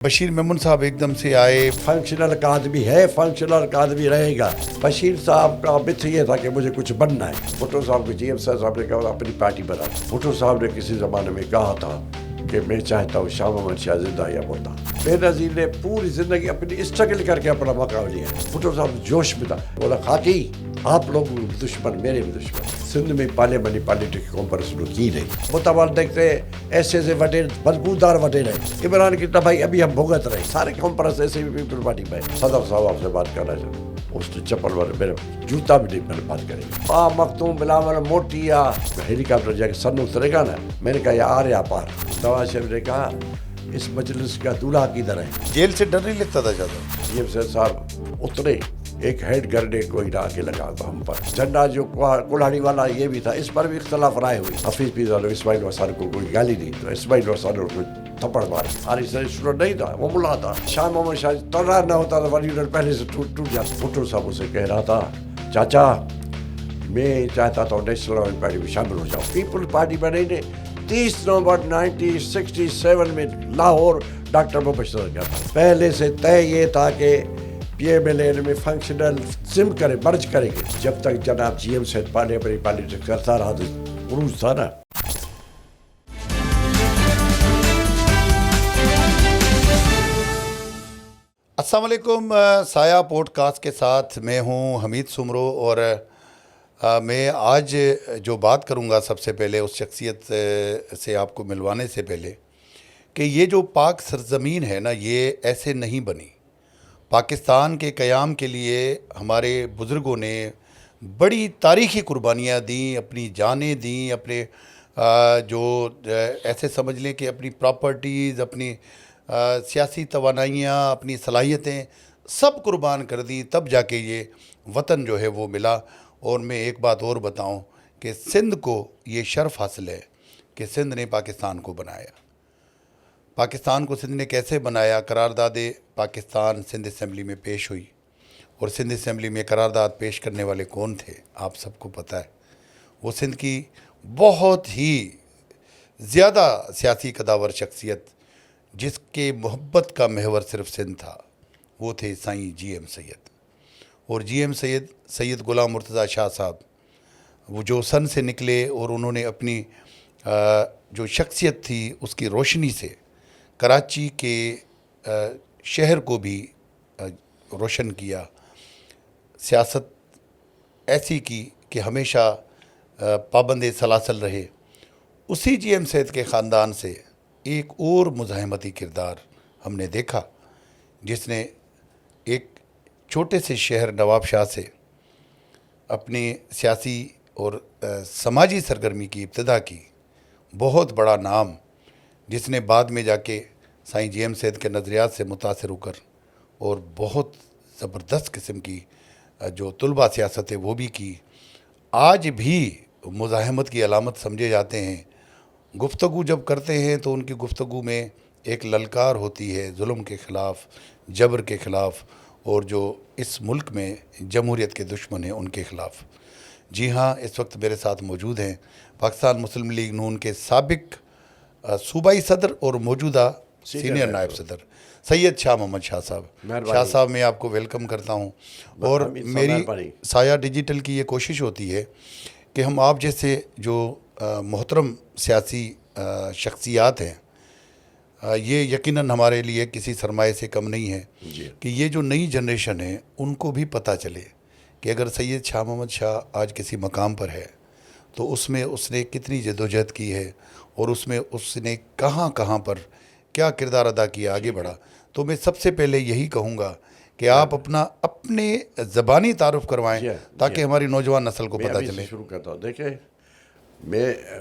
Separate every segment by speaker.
Speaker 1: बशीर मेमन साहब एकदम से आए।
Speaker 2: फंक्शनल का आदमी है, फंक्शनल का आदमी रहेगा। बशीर साहब का मित्र ये था कि मुझे कुछ बनना है। भुट्टो साहब को जीएम साहब ने कहा अपनी पार्टी बना। भुट्टो साहब ने किसी जमाने में कहा था कि मैं चाहता हूँ शाह मोहम्मद शाह जिंदा या मुर्दा। बेनज़ीर ने पूरी जिंदगी अपनी स्ट्रगल करके अपना मकाम लिया। भुट्टो साहब जोश में था, बोला खाकी आप लोग दुश्मन, मेरे भी दुश्मन। सिंध में पार्लियामेंट पॉलिटिक्स कॉन्फ्रेंस की नहीं। मुतबाल देखते ऐसे वटे मजबूतदार वटे रहे। इमरान की भाई अभी हम भुगत रहे सारे कॉन्फ्रेंस ऐसे भी पीपल पार्टी में। सदर साहब आपसे बात करना चाहते, उसने चप्पल वाले मेरे जूता भी नहीं मैंने बात करेंगे। मखतूम बिलावल मोटी या हेलीकॉप्टर जाके सन उतरेगा ना, मैंने कहा यार या पार। नवाज शरीफ ने कहा इस मजलिस का दूल्हा किधर है।
Speaker 1: जेल से डर नहीं लगता था ज़्यादा।
Speaker 2: जीएम साहब उतरे, एक हेड ग्रेनेड कोई ना के लगा था हम पर। झंडा जो कुल्हाड़ी वाला ये भी था, इस पर भी इख्तलाफ राय हुई। हफीज पीजा इस्माइल वसार को कोई गाली दी तो इस्माइल वसार ने उसको थप्पड़ मारे। और इस स्टूडेंट नहीं था, वो मुल्ला था। शाह मोहम्मद शाह तर्रार ना होता तो यूनियन पहले से टूट जाता। भुट्टो साहब उसे कह रहा था चाचा मैं चाहता था नेशनल पार्टी में शामिल हो जाओ। पीपल पार्टी बने ने 30 नवंबर 1967 में लाहौर डॉक्टर मुबशर गया था। पहले से तय ये था कि पीएमएलए में फंक्शनल सिम करे मर्ज करेंगे। जब तक जनाब जीएम से पार्लियामेंट पॉलिटिक्स करता रहा तो उरूज था ना।
Speaker 1: अस्सलाम वालेकुम। साया पॉडकास्ट के साथ मैं हूं हमीद सुमरो और मैं आज जो बात करूंगा सबसे पहले उस शख्सियत से आपको मिलवाने से पहले कि ये जो पाक सरजमीन है ना, ये ऐसे नहीं बनी। पाकिस्तान के क़याम के लिए हमारे बुज़ुर्गों ने बड़ी तारीख़ी कुर्बानियाँ दी, अपनी जानें दी, अपने जो ऐसे समझ लें कि अपनी प्रॉपर्टीज़, अपनी सियासी तवानाइयाँ, अपनी सलाहियतें सब कुर्बान कर दी, तब जाके ये वतन जो है वो मिला। और मैं एक बात और बताऊं कि सिंध को ये शर्फ हासिल है कि सिंध ने पाकिस्तान को बनाया। पाकिस्तान को सिंध ने कैसे बनाया? करारदाद पाकिस्तान सिंध असम्बली में पेश हुई और सिंध असम्बली में करारदाद पेश करने वाले कौन थे आप सबको पता है। वो सिंध की बहुत ही ज़्यादा सियासी कदावर शख्सियत जिसके मोहब्बत का महवर सिर्फ सिंध था, वो थे साईं जीएम सैयद। और जीएम सैयद ग़ुलाम मुर्तज़ा शाह साहब, वो जो सन से निकले और उन्होंने अपनी जो शख्सियत थी उसकी रोशनी से कराची के शहर को भी रोशन किया। सियासत ऐसी की कि हमेशा पाबंद सलासल रहे। उसी जीएम सैयद के ख़ानदान से एक और मुज़ाहमती किरदार हमने देखा, जिसने एक छोटे से शहर नवाबशाह से अपनी सियासी और समाजी सरगर्मी की इब्तिदा की। बहुत बड़ा नाम, जिसने बाद में जाके साईं जीएम सैयद के नज़रियात से मुतासिर होकर और बहुत ज़बरदस्त किस्म की जो तुलबा सियासत है वो भी की। आज भी मुज़ाहमत की अलामत समझे जाते हैं। गुफ्तगू जब करते हैं तो उनकी गुफ्तगू में एक ललकार होती है जुल्म के ख़िलाफ़, जबर के ख़िलाफ़, और जो इस मुल्क में जमहूरियत के दुश्मन हैं उनके ख़िलाफ़। जी हाँ, इस वक्त मेरे साथ मौजूद हैं पाकिस्तान मुस्लिम लीग नून के साबिक सूबाई सदर और मौजूदा सीनियर नायब सदर सैयद शाह मोहम्मद शाह साहब। शाह साहब, मैं आपको वेलकम करता हूँ। और मेरी साया डिजिटल की ये कोशिश होती है कि हम आप जैसे जो मोहतरम सियासी शख्सियात हैं, ये यकीनन हमारे लिए किसी सरमाए से कम नहीं है कि ये जो नई जनरेशन है उनको भी पता चले कि अगर सैयद शाह मोहम्मद शाह आज किसी मकाम पर है तो उसमें उसने कितनी जदोजहद की है और उसमें उसने कहाँ कहाँ पर क्या किरदार अदा किया, आगे बढ़ा। तो मैं सबसे पहले यही कहूँगा कि आप अपने ज़बानी तारुफ करवाएं ताकि हमारी नौजवान नस्ल को पता चले।
Speaker 2: शुरू करता हूँ। देखिए,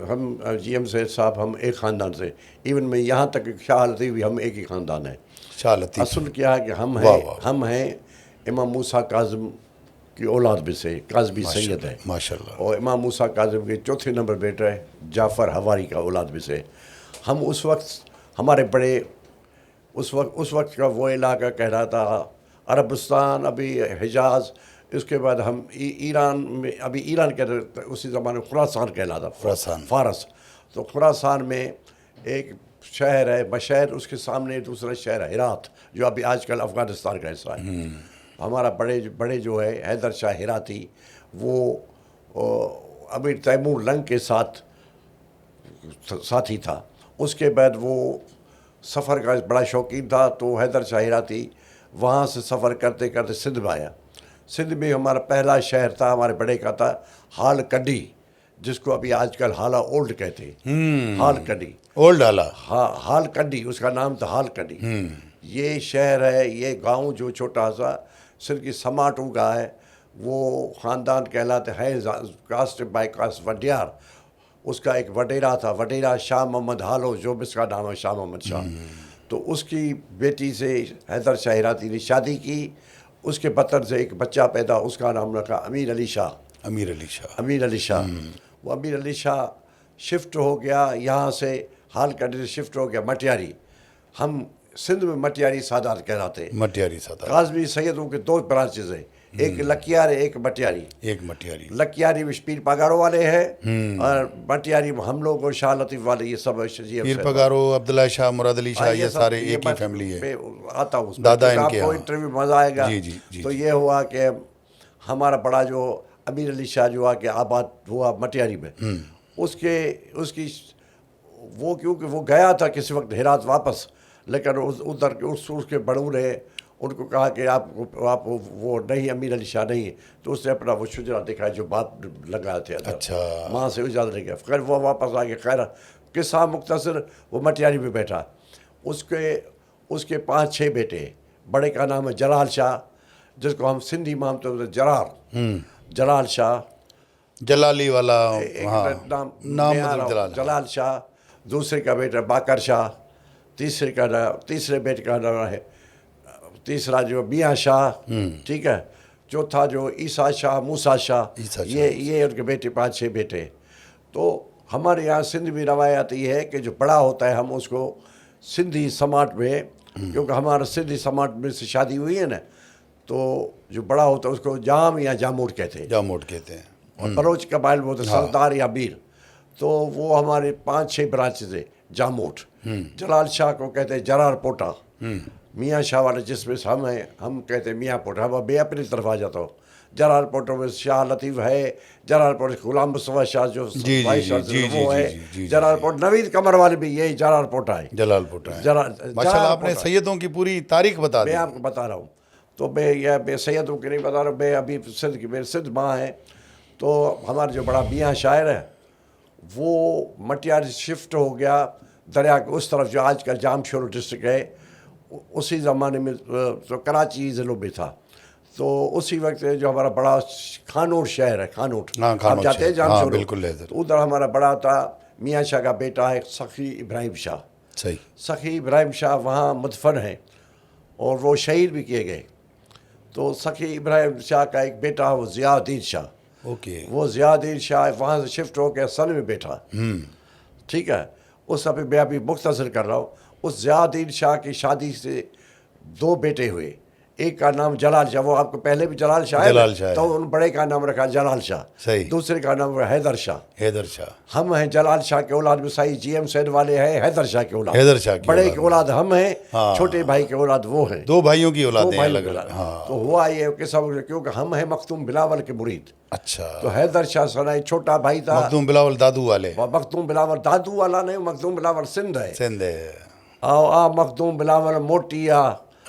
Speaker 2: हम जीएम सैयद साहब हम एक ख़ानदान से, इवन मैं यहाँ तक शाह लतीफ़ भी हम एक ही ख़ानदान है।
Speaker 1: शाह लतीफ़
Speaker 2: असल क्या है कि हम हैं इमाम मूसा काज़िम की औलाद में से। काज़मी सैयद है
Speaker 1: माशाल्लाह,
Speaker 2: और इमाम मूसा काज़िम के चौथे नंबर बेटा है जाफ़र हवारी का औलाद में से। हम उस वक्त हमारे बड़े उस वक्त का वो इलाका कह रहा था अरबस्तान, अभी हिजाज, इसके बाद हम ईरान में, अभी ईरान के उसी ज़माने खुरासान कहलाता,
Speaker 1: खुरासान,
Speaker 2: फ़ारस। तो खुरासान में एक शहर है मशहर, उसके सामने दूसरा शहर है हेरात, जो अभी आजकल अफ़गानिस्तान का हिस्सा है। हमारा बड़े बड़े जो है हैदर शाह हेराती, वो अमीर तैमूर लंग के साथी था। उसके बाद वो सफ़र का बड़ा शौकीन था, तो हैदर शाह हेराती वहाँ से सफ़र करते करते सिंध में आया। सिंध में हमारा पहला शहर था, हमारे बड़े का था हाल कडी, जिसको अभी आजकल हाला ओल्ड कहते हैं। हाल कडी,
Speaker 1: ओल्ड आला।
Speaker 2: हाँ, हाल कडी उसका नाम था, हाल कडी। ये शहर है, ये गांव जो छोटा सा सिर्फ की समाटू का है, वो ख़ानदान कहलाते हैं कास्ट बाय कास्ट वडियार। उसका एक वडेरा था, वडेरा शाह मोहम्मद हालो, जो इसका नाम है शाह मोहम्मद शाह। तो उसकी बेटी से हैदर शाह हेराती ने शादी की, उसके बतन से एक बच्चा पैदा, उसका नाम रखा अमीर अली शाह।
Speaker 1: अमीर अली शाह।
Speaker 2: अमीर अली शाह। वो अमीर अली शाह शिफ्ट हो गया यहाँ से, हाल कडी से शिफ्ट हो गया मटियारी। हम सिंध में मटियारी सादात कहलाते हैं।
Speaker 1: मटियारी सादात।
Speaker 2: काज़मी सैयदों के दो ब्रांचेज हैं, एक लकियार है, एक मटियारी।
Speaker 1: एक मटियारी।
Speaker 2: लकियारी में पीर पगारो वाले हैं, और मटियारी में हम लोग और शाह लतीफ़ वाले, ये सब
Speaker 1: पीर पगारो, अब्दुल्ला शाह, मुराद अली शाह, ये सारे एक ही फैमिली है।
Speaker 2: आता हूँ
Speaker 1: दादा इनके
Speaker 2: आपको इंटरव्यू मज़ा आएगा।
Speaker 1: जी जी जी।
Speaker 2: तो ये हुआ कि हमारा बड़ा जो अमीर अली शाह जो आके आबाद हुआ मटियारी में, उसकी वो क्योंकि वो गया था किसी वक्त हेरात वापस, लेकिन उधर के उसके बड़ू ने उनको कहा कि आप वो नहीं, अमीर अली शाह नहीं है। तो उसने अपना वो शुजरा दिखाया जो बात लगाए थे।
Speaker 1: अच्छा।
Speaker 2: वहाँ से इजाज़त नहीं गया, खैर वो वापस आ गया। खैर किस्सा मुख्तसर, वो मटियारी में बैठा, उसके 5-6 बेटे। बड़े का नाम है जलाल शाह, जिसको हम सिंधी मानते हैं जरार, जलाल शाह,
Speaker 1: जलाली वाला।
Speaker 2: एक नाम
Speaker 1: मतलब
Speaker 2: जलाल शाह। दूसरे का बेटा बाकर शाह, तीसरे बेटे का नाम है, तीसरा जो मियाँ शाह, ठीक है। चौथा जो ईसा शाह, मूसा शाह, ये उनके बेटे, 5-6 बेटे। तो हमारे यहाँ सिंध में रवायत ये है कि जो बड़ा होता है हम उसको सिंधी समाट में, क्योंकि हमारा सिंधी समाट में से शादी हुई है ना, तो जो बड़ा होता है उसको जाम या जामूट कहते हैं।
Speaker 1: जामूट कहते हैं।
Speaker 2: और बलोच कबाइल बोलते सरदार या बीर। तो वो हमारे 5-6 ब्रांचेज है। जामूट, जलाल शाह को कहते हैं जरार पोटा, मियाँ शाह वाले जिसमें हम हैं, हम कहते हैं मियाँ पोटा। अब मैं अपनी तरफ आ जाता हूँ। जरार पोटो में शाह लतीफ़ है, जरार पोट गुलाम मुस्तफ़ा शाह जो वाइस वो है, जरार पोट नवीद कमर वाले भी यही जरार पोटा है।
Speaker 1: जलाल पोटा है। माशाल्लाह, आपने सैयदों की पूरी तारीख बता दी।
Speaker 2: मैं आपको बता रहा हूँ। तो मैं सैयदों की नहीं बता रहा हूँ, मैं अभी सिंध की, मेरे सिंध माँ है। तो हमारे जो बड़ा मियाँ शायर है, वो मटियार शिफ्ट हो गया दरिया के उस तरफ, जो आजकल जामशोरो डिस्ट्रिक्ट है। उसी ज़माने में तो कराची ज़िलों में था। तो उसी वक्त जो हमारा बड़ा खानोट शहर है, खानोट, हम जाते हैं जामशोरो,
Speaker 1: बिल्कुल।
Speaker 2: तो उधर हमारा बड़ा था मियाँ शाह का बेटा है सखी इब्राहिम शाह।
Speaker 1: सही।
Speaker 2: सखी इब्राहिम शाह वहाँ मुदफन है, और वो शहीद भी किए गए। तो सखी इब्राहिम शाह का एक बेटा है, वो ज़ियाउद्दीन शाह।
Speaker 1: ओके।
Speaker 2: वो ज़ियाउद्दीन शाह वहाँ से शिफ्ट होकर सन में बैठा, ठीक है। उस समय मैं अभी मुख्तसर कर रहा हूँ। उस ज़ियाउद्दीन शाह की शादी से 2 बेटे हुए। एक का नाम जलाल शाह, वो आपको पहले भी जलाल शाह है, तो उन बड़े का नाम रखा जलाल शाह।
Speaker 1: सही।
Speaker 2: दूसरे का नाम हैदर शाह।
Speaker 1: हैदर शाह।
Speaker 2: हम हैं जलाल शाह के औलाद में, सही GM सैद वाले हैं हैदर शाह के औलाद।
Speaker 1: हैदर शाह
Speaker 2: बड़े के औलाद हम हैं, छोटे भाई के औलाद वो हैं।
Speaker 1: 2 भाइयों की औलाद है अलग अलग।
Speaker 2: तो हुआ ये कि सब, क्योंकि हम हैं मखदूम बिलावल के मुरीद।
Speaker 1: अच्छा।
Speaker 2: तो हैदर शाह सनाई छोटा भाई था।
Speaker 1: मखदूम बिलावल दादू वाले।
Speaker 2: मखदूम बिलावल दादू वाला नहीं, मखदूम बिलावल सिंध है।
Speaker 1: सिंध है।
Speaker 2: मखदूम बिलावल मोटी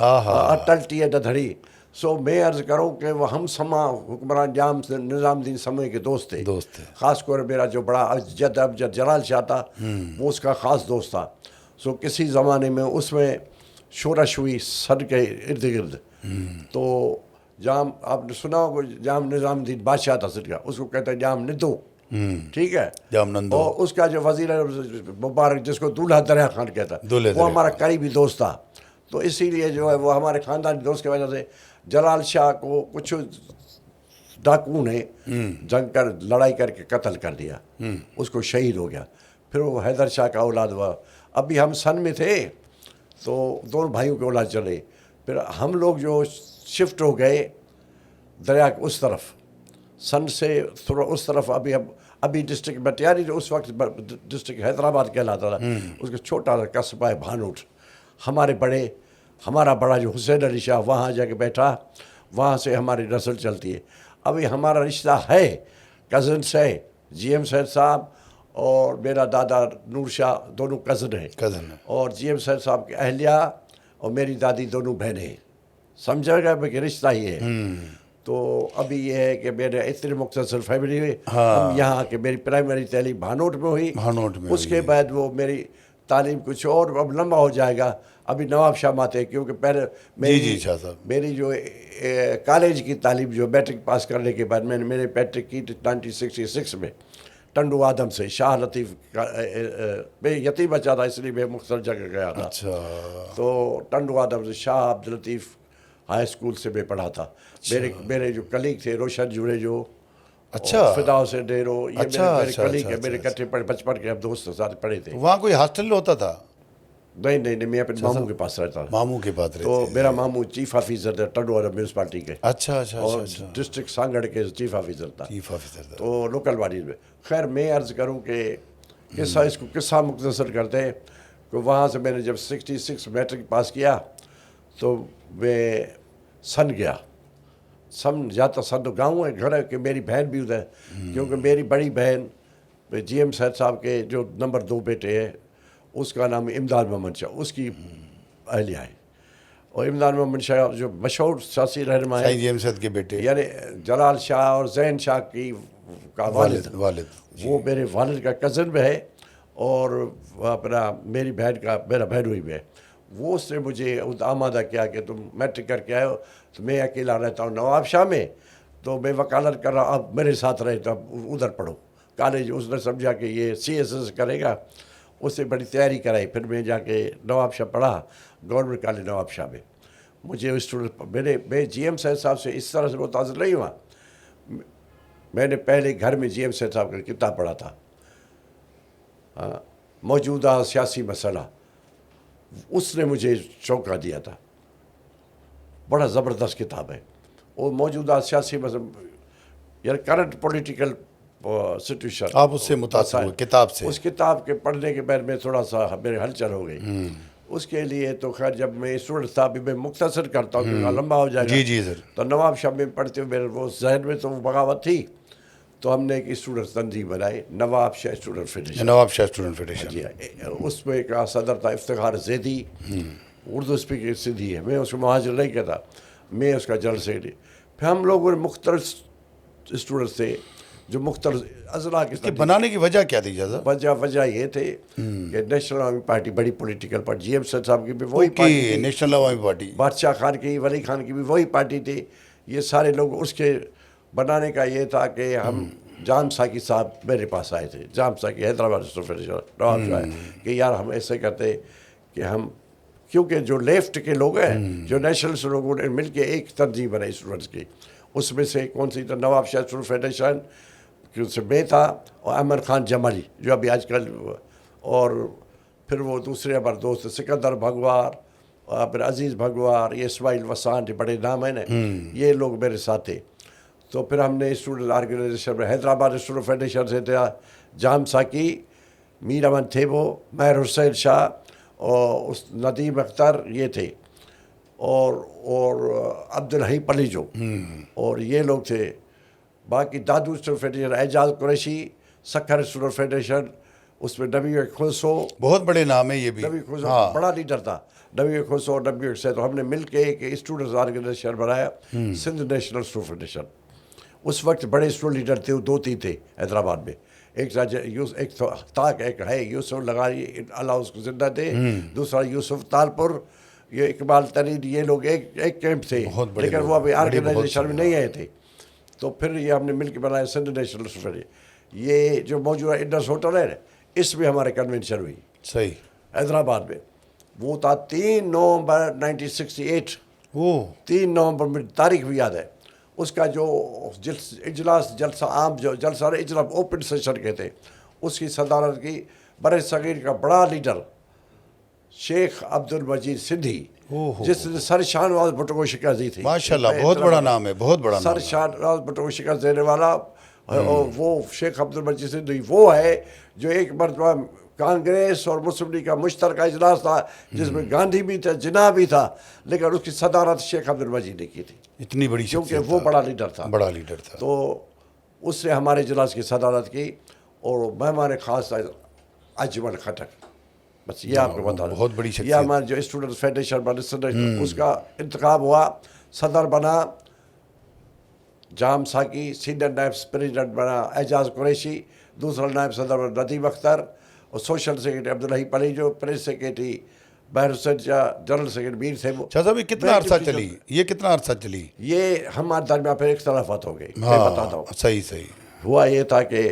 Speaker 2: टल्टी है धड़ी। सो मैं अर्ज़ करूँ कि वो हम समा हुक्मरान निज़ामुद्दीन समय के दोस्त थे। ख़ास कर मेरा जो बड़ा अबजद जलाल शाह था, वो उसका ख़ास दोस्त था। सो किसी ज़माने में उसमें शोरश हुई सर के इर्द गिर्द। तो जाम, आपने सुना होगा, जाम निज़ामुद्दीन बादशाह था सिर का, उसको कहते हैं जाम निदो, ठीक है,
Speaker 1: जाम नंदो।
Speaker 2: और उसका जो वज़ीर मुबारक, जिसको दूल्हा दरिया खान कहता, वो हमारा करीबी दोस्त था। तो इसीलिए जो है वो हमारे ख़ानदानी दोस्त की वजह से जलाल शाह को कुछ डाकू ने जंग कर लड़ाई करके कत्ल कर दिया, उसको शहीद हो गया। फिर वो हैदर शाह का औलाद हुआ। अभी हम सन में थे तो दोनों भाइयों के औलाद चले। फिर हम लोग जो शिफ्ट हो गए दरिया के उस तरफ, सन से थोड़ा उस तरफ, अभी अभी डिस्ट्रिक्ट बटियारी जो उस वक्त डिस्ट्रिक्ट हैदराबाद कहलाता था, उसका छोटा सा कस्बा है भानोट। हमारा बड़ा जो हुसैन अली शाह वहाँ जाके बैठा, वहाँ से हमारी नस्ल चलती है। अभी हमारा रिश्ता है, कज़न से GM सैयद साहब और मेरा दादा नूर शाह दोनों कज़न हैं, और GM सैयद साहब की अहलिया और मेरी दादी दोनों बहनें हैं। समझेगा कि रिश्ता ही है। तो अभी ये है कि मेरे इतनी मुख्तसर फैमिली हुई। हम यहाँ के मेरी प्राइमरी तालीम भानोट में हुई, उसके बाद वो मेरी तालीम कुछ और अब लंबा हो जाएगा। अभी नवाब शाह आते हैं, क्योंकि पहले मेरी जो कॉलेज की तालीम जो मैट्रिक पास करने के बाद मैंने मैट्रिक की 1966 में टंडू आदम से। शाह लतीफ़ मैं यतीम बच्चा था, इसलिए मैं मुख्तलिफ जगह गया था।
Speaker 1: अच्छा।
Speaker 2: तो टंडू आदम से शाह अब्दुल लतीफ़ हाई स्कूल से मैं पढ़ा था। मेरे जो कलीग थे रोशन जुड़े जो, फिदाओ से डेरो, ये मेरे कलीग है, मेरे इकट्ठे पढ़े बचपन के, अब दोस्त साथ पढ़े थे।
Speaker 1: वहाँ कोई हॉस्टल होता था?
Speaker 2: नहीं, मैं अपने मामू के पास रहता था।
Speaker 1: मामू के पास रहते?
Speaker 2: तो मेरा मामू चीफ ऑफिसर था टंडू आदम म्यूनसिपालिटी के।
Speaker 1: अच्छा।
Speaker 2: और डिस्ट्रिक्ट सांगड़ के चीफ ऑफिसर था। तो लोकल बॉडीज में। खैर मैं अर्ज़ करूँ कि किस्सा मुख्तसर करते हैं कि वहाँ से मैंने जब 66 मैट्रिक पास किया तो मैं सन गया। सन जाता सन तो गाँव है, घर है कि मेरी बहन भी उधर, क्योंकि मेरी बड़ी बहन GM सैयद साहब के जो नंबर 2 बेटे हैं, उसका नाम इमदाद मोहम्मद शाह, उसकी अहलिया है। और इमदाद मोहम्मद शाह जो मशहूर सियासी रहनुमा है,
Speaker 1: GM सैयद के बेटे,
Speaker 2: यानी जलाल शाह और जैन शाह की का वालिद, वो मेरे वालिद का कज़न भी है, और अपना मेरी बहन का मेरा बहनोई भी है। वो उसने मुझे आमादा किया कि तुम मैट्रिक करके आए हो, तो मैं अकेला रहता हूँ नवाब शाह में, तो मैं वकालत कर रहा, अब मेरे साथ रहे तो उधर पढ़ो कॉलेज। उसने समझा कि ये CSS करेगा, उससे बड़ी तैयारी कराई। फिर मैं जाके नवाब शाह पढ़ा, गवर्नमेंट कॉलेज नवाब शाह में। मुझे स्टूडेंट मैं GM सैयद साहब से इस तरह से मुतासिर नहीं हुआ। मैंने पहले घर में GM सैयद साहब का किताब पढ़ा था, मौजूदा सियासी मसला, उसने मुझे चौंका दिया था। बड़ा ज़बरदस्त किताब है वो, मौजूदा सियासी मसला यार करंट पॉलिटिकल सिचुएशन।
Speaker 1: आप उससे मुतासिर हुए किताब से? उस
Speaker 2: किताब के पढ़ने के बाद में थोड़ा सा मेरे हलचल हो गई। उसके लिए तो खैर जब मैं स्टूडेंट था, अभी मैं मुख्तसर करता हूँ क्योंकि लंबा हो जाएगा।
Speaker 1: जी सर।
Speaker 2: तो नवाब शाह में पढ़ते हुए मेरे वो जहन में तो वो बगावत थी, तो हमने एक स्टूडेंट तंजीम बनाई, नवाब शाह स्टूडेंट फेडरेशन। जी, उसमें का सदर था इफ्तिखार ज़ैदी, उर्दू स्पीकर सिंधी है। मैं उसको महाजिर नहीं कहता, मैं उसका जनरल सेक्रेटरी। फिर हम लोगों ने मुख्तलिफ स्टूडेंट्स थे जो मुख्तलिफ अजला के
Speaker 1: बनाने की वजह क्या थी?
Speaker 2: वजह ये थे कि नेशनल अवामी पार्टी बड़ी पॉलिटिकल पार्टी, GM सैयद साहब की भी वही पार्टी,
Speaker 1: नेशनल अवामी पार्टी,
Speaker 2: बादशाह खान की, वली खान की भी वही पार्टी थी। ये सारे लोग उसके बनाने का ये था कि हम जाम साकी साहब मेरे पास आए थे, जाम साकी हैदराबाद नवाब शाह, कि यार हम ऐसे करते कि हम, क्योंकि जो लेफ्ट के लोग हैं, जो नेशनल लोगों ने मिल के एक तंजीम बनाई स्टूडेंट्स की, उसमें से कौन सी, तो नवाब शाह स्टूडेंट फेडरेशन से मैं था, और अमर खान जमाली जो अभी आजकल, और फिर वो दूसरे हमारे दोस्त सिकंदर भगवार, और फिर अजीज़ भगवार, ये इस्माइल वसान, ये बड़े नाम हैं ना, ये लोग मेरे साथ थे। तो फिर हमने स्टूडेंट ऑर्गेनाइजेशन में हैदराबाद स्टूडेंट फेडरेशन से था जाम साकी, मीर अमन थे वो, महर हुसैन शाह और उस नदीम अख्तर ये थे, और अब्दुल हई पलीजो, और ये लोग थे। बाकी Dadu student federation, Ejaz Qureshi, Sukkur student federation, उसमें नबी खुसो,
Speaker 1: बहुत बड़े नाम है ये भी।
Speaker 2: नबी खुसो बड़ा लीडर था, नबी खुसो और नबी से। तो हमने मिल के एक स्टूडेंट्स ऑर्गेनाइजेशन बनाया, सिंध नेशनल स्टूडेंट फेडरेशन। उस वक्त बड़े स्टूडेंट लीडर थे, 2-3 थे हैदराबाद में। एक ताक एक है यूसुफ लगारी, अल्लाह उसको जिंदा थे, दूसरा यूसुफ तालपुर, ये इकबाल तरीन, ये लोग एक कैंप थे, लेकिन वो अभी ऑर्गेनाइजेशन में नहीं आए थे। तो फिर ये हमने मिल के बनाया सिंध नेशनल स्टूडेंट। ये जो मौजूदा इंडस होटल है, इसमें हमारे कन्वेंशन हुई, सही, हैदराबाद में। वो था 3 नवंबर 1968। 3 नवंबर में तारीख भी याद है। उसका जो इजलास जलसा आम जो जलसा इजलास ओपन सेशन के थे, उसकी सदारत की बड़े सगीर का बड़ा लीडर शेख अब्दुल मजीद सिंधी, जिसने सर शाहनवाज भुट्टो को शिकस्त दी थी।
Speaker 1: माशाल्लाह, बहुत बड़ा नाम है, बहुत बड़ा नाम।
Speaker 2: सर शाहनवाज भुट्टो को शिकस्त देने वाला और वो शेख अब्दुल मजीद सिंधवी वो है जो एक मरतबा कांग्रेस और मुस्लिम लीग का मुश्तरका इजलास था जिसमें गांधी भी था, जिन्ना भी था, लेकिन उसकी सदारत शेख अब्दुल मजीद ने की थी,
Speaker 1: इतनी बड़ी
Speaker 2: क्योंकि
Speaker 1: शख्सियत
Speaker 2: वो
Speaker 1: था,
Speaker 2: बड़ा लीडर था।
Speaker 1: बड़ा लीडर था।
Speaker 2: तो उसने हमारे इजलास की सदारत की और मेहमान खास अजमल खटक, बस ये आपको बता दूं।
Speaker 1: बहुत बड़ी
Speaker 2: ये
Speaker 1: शख्सियत।
Speaker 2: हमारे जो स्टूडेंट फेडरेशन बना उसका इंतखाब हुआ, सदर बना जाम साकी, सीनियर नायब प्रेसिडेंट बना एजाज कुरैशी, दूसरा नायब सदर बना नदीम अख्तर, और social secretary Abdullahi Palijo, press secretary Bahar Hussain Shah, general secretary Mir थे।
Speaker 1: शाह साहब ये कितना अरसा चली, ये कितना अरसा चली?
Speaker 2: ये हमारे दरमियान फिर इख्तलाफात हो गई। मैं
Speaker 1: हाँ,
Speaker 2: बताता हूँ।
Speaker 1: सही सही।
Speaker 2: हुआ ये था कि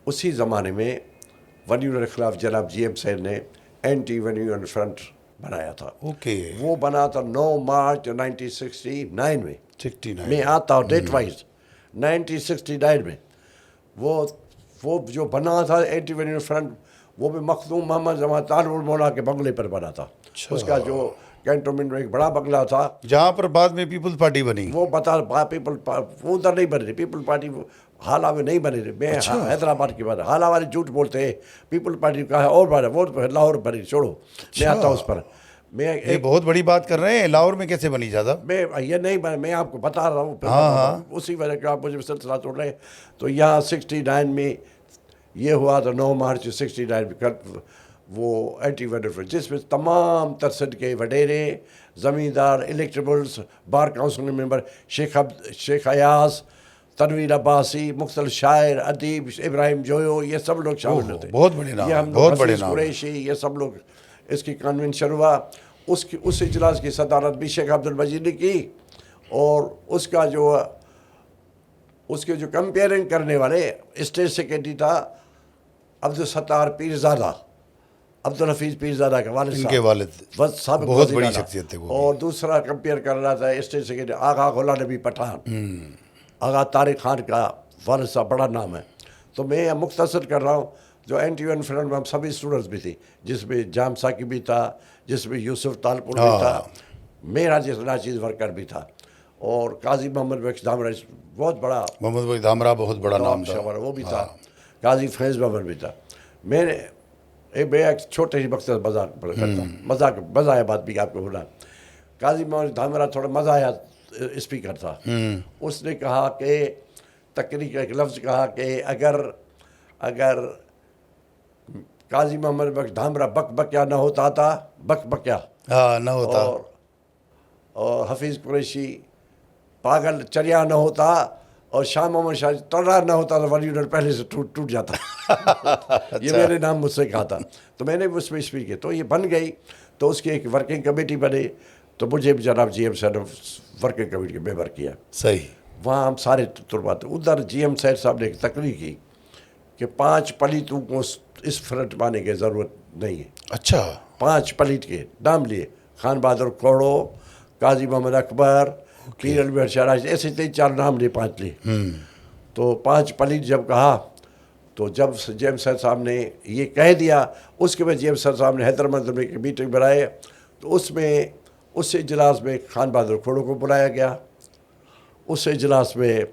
Speaker 2: उसी ज़माने में वनीर के खिलाफ जनाब GM सैन ने एंटी वनीर फ्रंट बनाया था।
Speaker 1: ओके।
Speaker 2: वो बना था 9 मार्च 1969 में।
Speaker 1: 69
Speaker 2: मैं आता हूँ डेट वाइज 1969 में वो जो बना था एंटी वनीर फ्रंट, वो भी मखदूम मोहम्मद जमा तारुल मौला के बंगले पर बना था। उसका जो कैंटोनमेंट में एक बड़ा बंगला था
Speaker 1: जहाँ पर बाद में पीपल्स पार्टी बनी।
Speaker 2: वो बता वो उधर नहीं बनी थी पीपल पार्टी, हाला में नहीं बनी थी। मैं हैदराबाद की बात, हाला वाले झूठ बोलते हैं, पीपल पार्टी का है और बार वो लाहौर बनी, छोड़ो मैं आता हूँ उस पर। मैं
Speaker 1: ये बहुत बड़ी बात कर रहे हैं, लाहौर में कैसे बनी ज़्यादा?
Speaker 2: मैं ये नहीं बना, मैं आपको बता रहा हूँ। उसी वजह का आप मुझे सिलसिला तोड़ रहे हैं। तो यहाँ 69 में ये हुआ था, 9 मार्च 69 में वो एंटी वनीर, जिसमें तमाम तरसद के वडेरे, ज़मींदार, electables, bar council member, Sheikh Ayaz, Tanveer Abbasi, मुख्तलिफ शायर, अदीब, इब्राहिम जोयो, ये सब लोग शामिल थे।
Speaker 1: बहुत बड़े नाम,
Speaker 2: ये हम
Speaker 1: बहुत बड़े नाम।
Speaker 2: कुरैशी, ये सब लोग, इसकी कन्वेंशन हुआ। उस इजलास की सदारत भी शेख अब्दुल मजीद ने की, और उसके जो कंपेयरिंग करने वाले स्टेट सेक्रेटरी था अब्दुल सत्तार पीरज़ादा, अब्दुल हफीज़ पीरज़ादा के वालिद साहब,
Speaker 1: इनके वालिद
Speaker 2: साहब
Speaker 1: बहुत बड़ी शख्सियत थे वो।
Speaker 2: और दूसरा कंपेयर कर रहा था स्टेट सेक्रेटरी आगा गुलाम नबी पठान, आगा तारिक खान का वालिद साहब, बड़ा नाम है। तो मैं मुख्तसर कर रहा हूँ। जो एंटी वनीर फ्रंट में हम सभी स्टूडेंट्स भी थी, जिसमें जाम साकी भी था, जिसमें यूसुफ तालपुर भी था, मेरा जितना चीज़ वर्कर भी था, और काजी मोहम्मद बख्श धामरा बहुत बड़ा,
Speaker 1: मोहम्मद बख्श धामरा बहुत बड़ा नाम था,
Speaker 2: वो भी था, काजी फैज़ मोहम्मद भी था। मैं एक छोटे ही मकसद मजाक करता, मज़ा बात भी आपको बोला। काजी मोहम्मद धामरा थोड़ा मज़ा आया स्पीकर था, उसने कहा कि तकरीर एक लफ्ज़ कहा कि अगर काजी मोहम्मद बख्श धामरा बकबकिया न होता था, बकबकिया
Speaker 1: न होता,
Speaker 2: और हफीज़ कुरैशी पागल चरिया न होता, और शाह मोहम्मद शाह तर्रा न होता, तो वलीड पहले से टूट जाता। ये मेरे नाम मुझसे कहा था, तो मैंने उसमें स्पीच की, तो ये बन गई। तो उसकी एक वर्किंग कमेटी बनी, तो मुझे भी जनाब GM सैन ने वर्किंग कमेटी के मेंबर किया।
Speaker 1: सही।
Speaker 2: वहाँ हम सारे तुरबाते, उधर GM सैन साहब ने एक तकरीर की कि 5 पलीतों को इस फ्रंट पाने की ज़रूरत नहीं है।
Speaker 1: अच्छा।
Speaker 2: 5 पलीत के नाम लिए, खान बहादुर कोड़ो, काजी मोहम्मद अकबर, पीर अली शराज, ऐसे 3-4 नाम लिए, 5 लिए। तो 5 पलीत जब कहा, तो जब GM सैन साहब ने ये कह दिया, उसके बाद GM सैन साहब ने हैदराबाद में एक मीटिंग बनाए, तो उसमें उस इजलास में खान बहादुर कोड़ो को बुलाया गया। उस इजलास में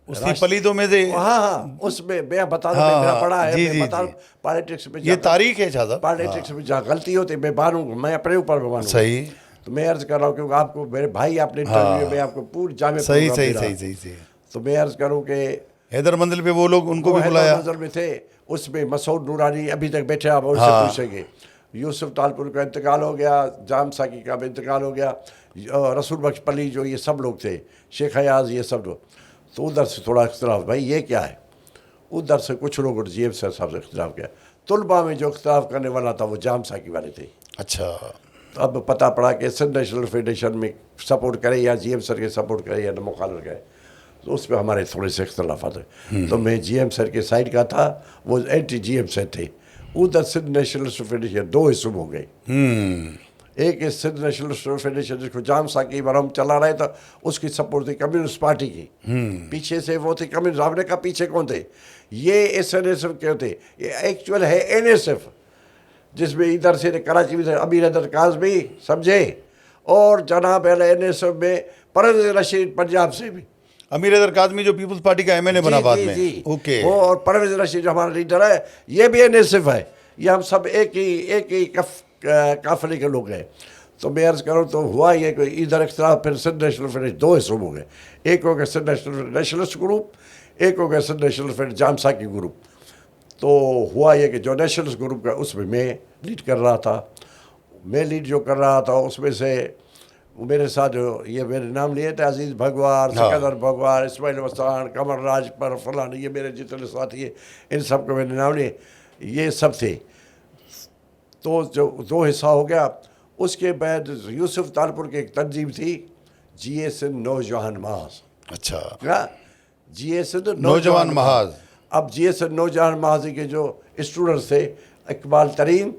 Speaker 1: उसी पलीदों में से,
Speaker 2: हाँ, उसमें मैं बता दूं, मेरा बड़ा है, मैं बता दूं, पॉलिटिक्स में
Speaker 1: ये तारीख है शाह साहब,
Speaker 2: पॉलिटिक्स में जहाँ गलती होती मैं मानूंगा, मैं अपने ऊपर मानूंगा।
Speaker 1: सही।
Speaker 2: तो मैं अर्ज कर रहा हूँ, क्योंकि आपको मेरे भाई आपने इंटरव्यू में आपको पूरी जामे
Speaker 1: सही सही सही सही सही।
Speaker 2: तो मैं अर्ज करूँ कि
Speaker 1: हैदर मंजिल पे वो लोग, उनको भी बुलाया,
Speaker 2: मंजिल में थे, उसमें मसूद नूरानी अभी तक बैठे, आप उससे पूछेंगे। यूसुफ तालपुर का इंतकाल हो गया, जाम साकी का भी इंतकाल हो गया, रसूल बख्श पली जो ये सब लोग थे, शेख अयाज, ये सब लोग। तो उधर से थोड़ा इख्तलाफ, भाई ये क्या है, उधर से कुछ लोगों ने GM सैन साहब से इख्तलाफ किया। तुलबा में जो इख्तलाफ करने वाला था वो जाम साकी वाले थे।
Speaker 1: अच्छा।
Speaker 2: तो अब पता पड़ा कि सिंध नेशनल फेडरेशन में सपोर्ट करे या GM सर के सपोर्ट करे या न मुखालिफ करे, तो उस पर हमारे थोड़े से इख्तलाफात है। तो मैं GM सर के साइड का था, वो एंटी GM सर थे। उधर सिंध नेशनल फेडरेशन 2 हिस्सों हो गई। एक इस सिंध नेशनल फेडरेशन जिसको जाम साकी बरम चला रहे था, उसकी सपोर्ट थी कम्युनिस्ट पार्टी की, पीछे से वो थे कम्युनिस्ट। आपने कहा पीछे कौन थे, ये SNSF क्यों थे, ये एक्चुअल है NSF, जिसमें इधर से कराची में थे अमीर हैदर काज़मी, समझे, और जनाब NSF में परवेज़ रशीद पंजाब से भी।
Speaker 1: अमीर हैदर काज़मी जो पीपल्स पार्टी का एमएलए बना बाद में।
Speaker 2: जी।
Speaker 1: ओके।
Speaker 2: वो और परवेज रशीद जो हमारा लीडर है, ये भी एनएसएफ है। ये हम सब एक ही काफिले के लोग हैं। तो मैं अर्ज करूँ तो हुआ ये कि इधर इख्तलाफ, फिर सिंध नेशनल फ्रंट दो हिस्सों हो गए। एक हो गया सिंध नेशनलिस्ट ग्रुप, एक हो गया सिंध नेशनल फ्रंट जामसा की ग्रुप। तो हुआ ये कि जो नेशनलिस्ट ग्रुप का उसमें मैं लीड कर रहा था। मैं लीड जो कर रहा था उसमें से मेरे साथ जो ये मेरे नाम लिए थे, अजीज़ भगवार, सिकंदर भगवार, इस्माइल वसान, कमर राज पर फलान, ये मेरे जितने साथी हैं इन सब को मैंने नाम लिए, ये सब थे। तो जो दो हिस्सा हो गया। उसके बाद यूसुफ तालपुर की एक तंजीम थी, जीए सिंध नौजवान महाज।
Speaker 1: अच्छा।
Speaker 2: क्या जीए सिंध
Speaker 1: नौजवान महाज।
Speaker 2: अब जीए सिंध नौजवान महाज के जो स्टूडेंट्स थे, इकबाल तरीन,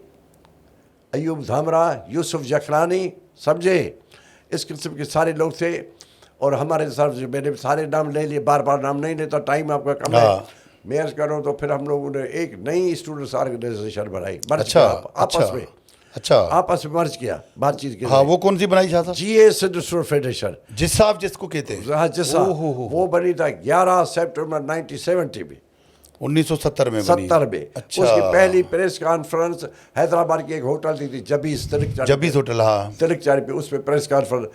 Speaker 2: अयूब धामरा, यूसुफ जखलानी, समझे, इस किस्म के सारे लोग थे। और हमारे सर मैंने सारे नाम ले लिए, बार बार नाम नहीं लेता, टाइम आपका कम है। मैं अर्ज करूँ तो फिर हम लोगों ने एक नई स्टूडेंट्स ऑर्गेनाइजेशन बनाई,
Speaker 1: अच्छा,
Speaker 2: आपस में,
Speaker 1: अच्छा,
Speaker 2: आपस में मर्ज किया, बातचीत की।
Speaker 1: हाँ, वो कौन सी बनाई साहब?
Speaker 2: जीए सिंध स्टूडेंट फेडरेशन,
Speaker 1: जिसाफ जिसको कहते हैं।
Speaker 2: हाँ जिसा, वो बनी था 11 सितंबर 1970 में,
Speaker 1: 1970 में बनी।
Speaker 2: 70 में।
Speaker 1: अच्छा।
Speaker 2: उसकी पहली प्रेस कॉन्फ्रेंस हैदराबाद की एक होटल थी जबीस
Speaker 1: जबीस होटल, हाँ,
Speaker 2: तिलक चारी पे, उसमें प्रेस कॉन्फ्रेंस।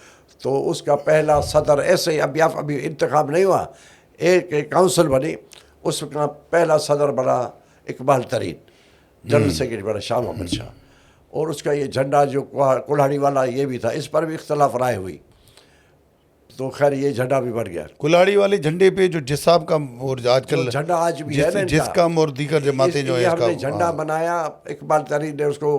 Speaker 2: तो उसका पहला सदर ऐसे ही अभी इंतखाब नहीं हुआ, एक काउंसिल बनी, उसका पहला सदर बना इकबाल तरीन, जनरल सेक्रेटरी बना शाह मोहम्मद शाह। और उसका ये झंडा जो कुल्हाड़ी वाला ये भी था, इस पर भी इख्तलाफ राय हुई। तो खैर ये झंडा भी बन गया।
Speaker 1: कुल्हाड़ी वाले झंडे पे जो जिसाब का और आजकल
Speaker 2: झंडा आज भी है ना,
Speaker 1: जिसका और दीगर जमातें जो है
Speaker 2: हमने झंडा बनाया, इकबाल तरीन ने उसको,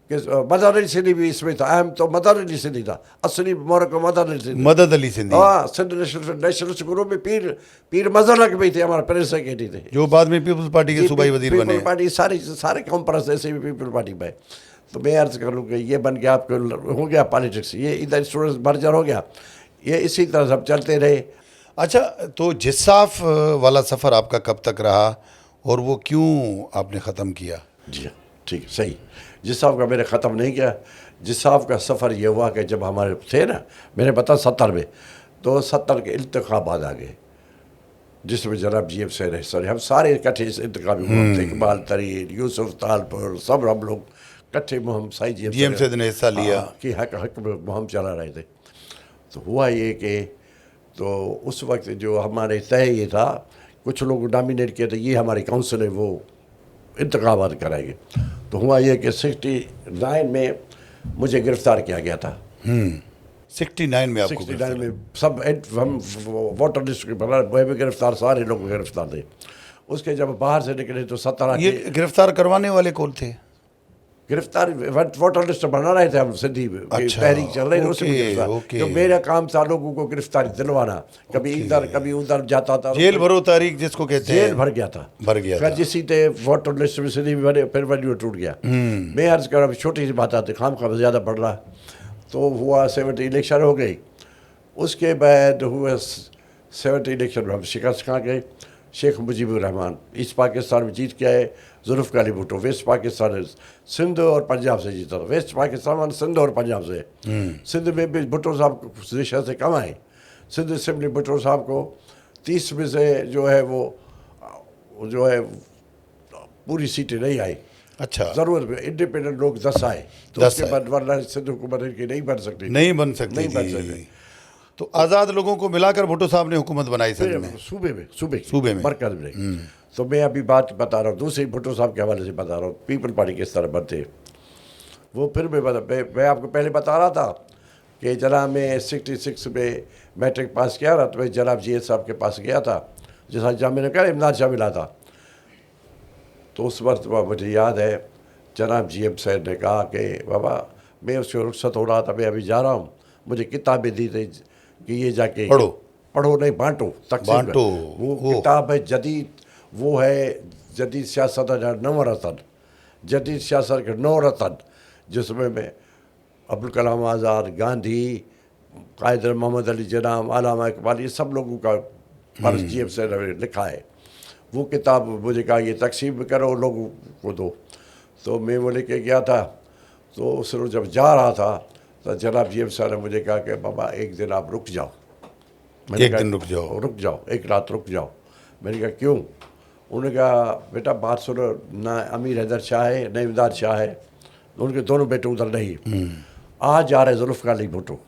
Speaker 2: मदर अली सिंधी भी इसमें था, अहम तो मदर अली सिंधी था, असली मोहरक मदर अली सिंधी,
Speaker 1: मदद अली सिंधी।
Speaker 2: हाँ, सिंध नेशनलिस्ट ग्रुप में पीर मजहर भी थे, हमारे प्रेस सेक्रेटरी थे,
Speaker 1: जो बाद में पीपल्स पार्टी के सूबाई वजीर बने।
Speaker 2: पीपल पार्टी सारे कॉम्प्रेस ऐसे भी पीपल पार्टी में। तो मैं अर्ज करूँ कि ये बन गया, आपको हो गया पॉलिटिक्स, ये इधर स्टूडेंट्स मर्जर हो गया, ये इसी तरह सब चलते रहे।
Speaker 1: अच्छा, तो जिसाफ वाला सफ़र आपका कब तक रहा और वो क्यों आपने ख़त्म किया?
Speaker 2: जी हाँ, ठीक, सही। जिसाफ का मैंने ख़त्म नहीं किया। जिसाफ का सफ़र ये हुआ कि जब हमारे थे ना, मैंने बता 70 में, तो 70 के इंतखाबात आ गए, जिसमें जनाब GM से सर हम सारे इकट्ठे इस इंतखाबी हुआ थे, इकबाल तरीन, यूसुफ तालपुर, सब हम लोग इकट्ठे मुहम साई GM
Speaker 1: से ने हिस्सा लिया
Speaker 2: कि हक में मुहम चला रहे थे। तो हुआ ये कि तो उस वक्त जो हमारे तय ये था, कुछ लोग नॉमिनेट किए थे, ये हमारी काउंसिल है, वो इंतखाबात कराएंगे। तो हुआ ये कि 69 में मुझे गिरफ्तार किया गया था।
Speaker 1: 69 में आपको?
Speaker 2: 69 में सब हम वोटर लिस्ट के बना, मैं भी गिरफ्तार, सारे लोग गिरफ्तार थे। उसके जब बाहर से निकले तो 17
Speaker 1: ये गिरफ्तार करवाने वाले कौन थे?
Speaker 2: गिरफ्तार वोटर लिस्ट बना रहे थे हम, सिंधी तहरीक चल रही थी, उसमें गिरफ्तार। तो मेरा काम था लोगों को गिरफ्तारी दिलवाना, कभी इधर कभी उधर जाता था,
Speaker 1: जेल भरो तारीख जिसको कहते हैं,
Speaker 2: जेल भर गया था,
Speaker 1: भर गया था।
Speaker 2: जिसी थे वोटर लिस्ट में सिंधी बने, फिर वैल्यू टूट गया। मैं अर्ज कर, अभी छोटी सी बात आती, खाम खा ज़्यादा बढ़ रहा। तो हुआ 70 इलेक्शन हो गई। उसके बाद हुआ 70 इलेक्शन में हम शिकस्त खा गए। शेख मुजीबुर रहमान ईस्ट पाकिस्तान में जीत के आए, जुल्फ़िकार अली भुट्टो वेस्ट पाकिस्तान, सिंध और पंजाब से जीता था। वेस्ट पाकिस्तान सिंध और पंजाब से, सिंध में भी भुट्टो साहब पोजीशन से कम आए। सिंध असेंबली भुट्टो साहब को 30 में से जो है वो जो है पूरी सीटें नहीं आई।
Speaker 1: अच्छा,
Speaker 2: जरूरत में इंडिपेंडेंट लोग 10 आए, तो उसके बाद वरना सिंध हुकूमत इनकी नहीं बन सकती,
Speaker 1: नहीं बन सकती। तो आज़ाद लोगों को मिलाकर भुट्टो साहब ने हुकूमत बनाई सिंध में, सूबे में
Speaker 2: मरकज में। तो मैं अभी बात बता रहा हूँ, दूसरे भुट्टो साहब के हवाले से बता रहा हूँ, पीपल पार्टी किस तरह बनते वो। फिर मैं आपको पहले बता रहा था कि जनाब मैं 66 में मैट्रिक पास किया था, तो मैं जनाब GS साहब के पास गया था, जैसा जब मैंने कहा इमदाद शाह मिला था। तो उस वक्त मुझे याद है जनाब GM साहब ने कहा कि बाबा मैं उसको रुखसत हो रहा था, मैं अभी जा रहा हूँ, मुझे किताबें दी थी कि ये जाके पढ़ो नहीं बांटो,
Speaker 1: बांटो।
Speaker 2: वो किताब है जदीद, वो है जदीद सियासत का 9 रतन, जदीद सियासत के 9 रतन, जिसमें मैं अब्दुल कलाम आज़ाद, गांधी, कायद मोहम्मद अली जिन्ना, अल्लामा इकबाल, ये सब लोगों का फर्ज GM से लिखा है। वो किताब मुझे कहा ये तकसीम करो, लोगों को दो। तो मैं वो लेके गया था। तो उस रोज़ जब जा रहा था तो जनाब GM साहब ने मुझे कहा कि बाबा एक दिन आप रुक जाओ।
Speaker 1: एक दिन रुक जाओ।
Speaker 2: रुक जाओ, एक रात रुक जाओ। मैंने कहा क्यों? उन्होंने कहा बेटा बात सुनो, ना अमीर हैदर शाह है ना इमदाद शाह है, उनके दोनों बेटे उधर नहीं। आज जा रहे जुल्फ़िकार अली भुट्टो।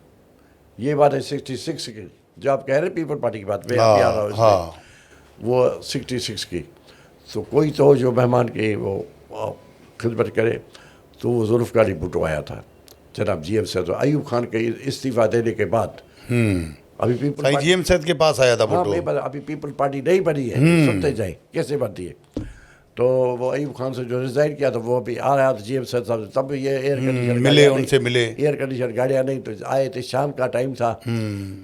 Speaker 2: ये बात है 66 की, जो आप कह रहे पीपल पार्टी की बात, मैं अभी आ रहा हूँ इसमें। वो 66 की। तो कोई तो जो मेहमान की वो खिदमत करे, तो वो जुल्फ़िकार अली भुट्टो आया था जनाब GM से। तो अयूब खान के इस्तीफ़ा देने के बाद अभी पीपल
Speaker 1: भाई GM सैद के पास आया था
Speaker 2: हाँ,
Speaker 1: भुट्टो।
Speaker 2: अभी पीपल पार्टी नहीं बनी है, सुनते जाए कैसे बनती है। तो वो अयूब खान से जो रिजाइन किया, तो वो अभी आ रहा था GM सैद साहब। तब ये एयर कंडीशन
Speaker 1: मिले, उनसे मिले।
Speaker 2: एयर कंडीशन गाड़ियाँ नहीं, तो आए थे, शाम का टाइम था।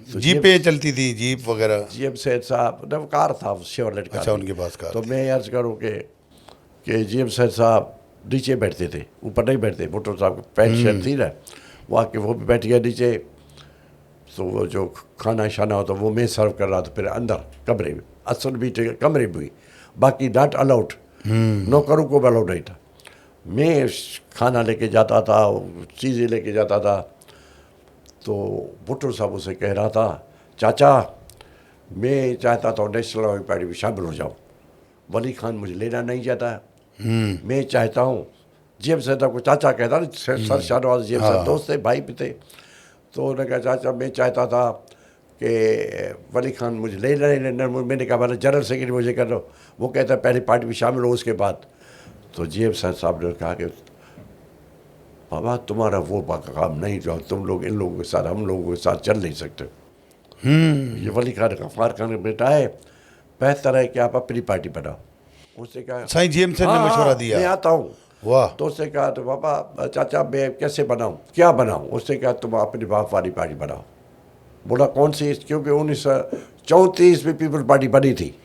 Speaker 2: तो
Speaker 1: जीपें चलती थी, जीप वगैरह।
Speaker 2: GM सैद साहब ने कार था, शेवरलेट कार।
Speaker 1: अच्छा, उनके पास कार
Speaker 2: तो
Speaker 1: थी।
Speaker 2: मैं अर्ज करूँ कि GM सैद साहब नीचे बैठते थे, ऊपर नहीं बैठते। भुट्टो साहब की पैंट शर्ट थी ना, वहाँ के वो भी बैठ गया नीचे। तो वो जो खाना शाना होता वो मैं सर्व कर रहा था, फिर अंदर कमरे में, असल भी कमरे में भी, बाकी नॉट अलाउड, नौकरों को भी अलाउड नहीं था। मैं खाना लेके जाता था, चीज़ें लेके जाता था। तो भुट्टो साहब उसे कह रहा था, चाचा मैं चाहता था नेशनल अवामी पार्टी में शामिल हो जाऊँ, वली खान मुझे लेना नहीं चाहता है। मैं चाहता हूँ, GM सैद को चाचा कहता ना, सर शाहनवाज GM सैद दोस्त थे, भाई भी थे। तो उन्होंने कहा चाचा मैं चाहता था कि वली खान मुझे ले लेना। मैंने कहा मैंने जनरल सेक्रेटरी मुझे कर लो। वो कहता पहले पार्टी में शामिल हो, उसके बाद। तो GM सैद साहब ने कहा कि बाबा तुम्हारा वो काम नहीं, जो तुम लोग इन लोगों के साथ, हम लोगों के साथ चल नहीं सकते। ये वली खान गफ्फार खान का बेटा है, बेहतर है कि आप अपनी पार्टी बनाओ। उसने कहा
Speaker 1: साईं GM सैद ने मशवरा दिया।
Speaker 2: मैं आता हूँ।
Speaker 1: वाह।
Speaker 2: तो उसने कहा तो पापा चाचा मैं कैसे बनाऊँ, क्या बनाऊँ? उसने कहा तुम अपनी बाप वाली पार्टी बनाओ। बोला कौन सी? क्योंकि 1934 में पीपल पार्टी बनी थी।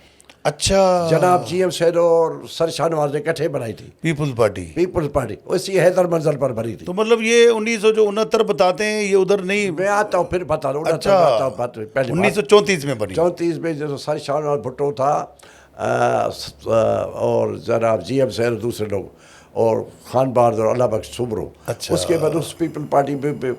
Speaker 1: अच्छा,
Speaker 2: जनाब GM सैद और सर शाहनवाज ने इकट्ठे बनाई थी
Speaker 1: पीपुल्स पार्टी।
Speaker 2: पीपल्स पार्टी, उसी हैदर मंजर पर बनी थी।
Speaker 1: तो मतलब ये 1969 बताते हैं, ये उधर नहीं।
Speaker 2: मैं आता हूँ फिर बता रहा हूँ।
Speaker 1: अच्छा,
Speaker 2: पहले
Speaker 1: 1934 में बनी।
Speaker 2: 34 में जो सर शाहनवाज भुट्टो था और जनाब GM सैद दूसरे लोग, और खान बहादुर और अल्लाह बख्श सुमरो।
Speaker 1: अच्छा।
Speaker 2: उसके बाद उस पीपल पार्टी में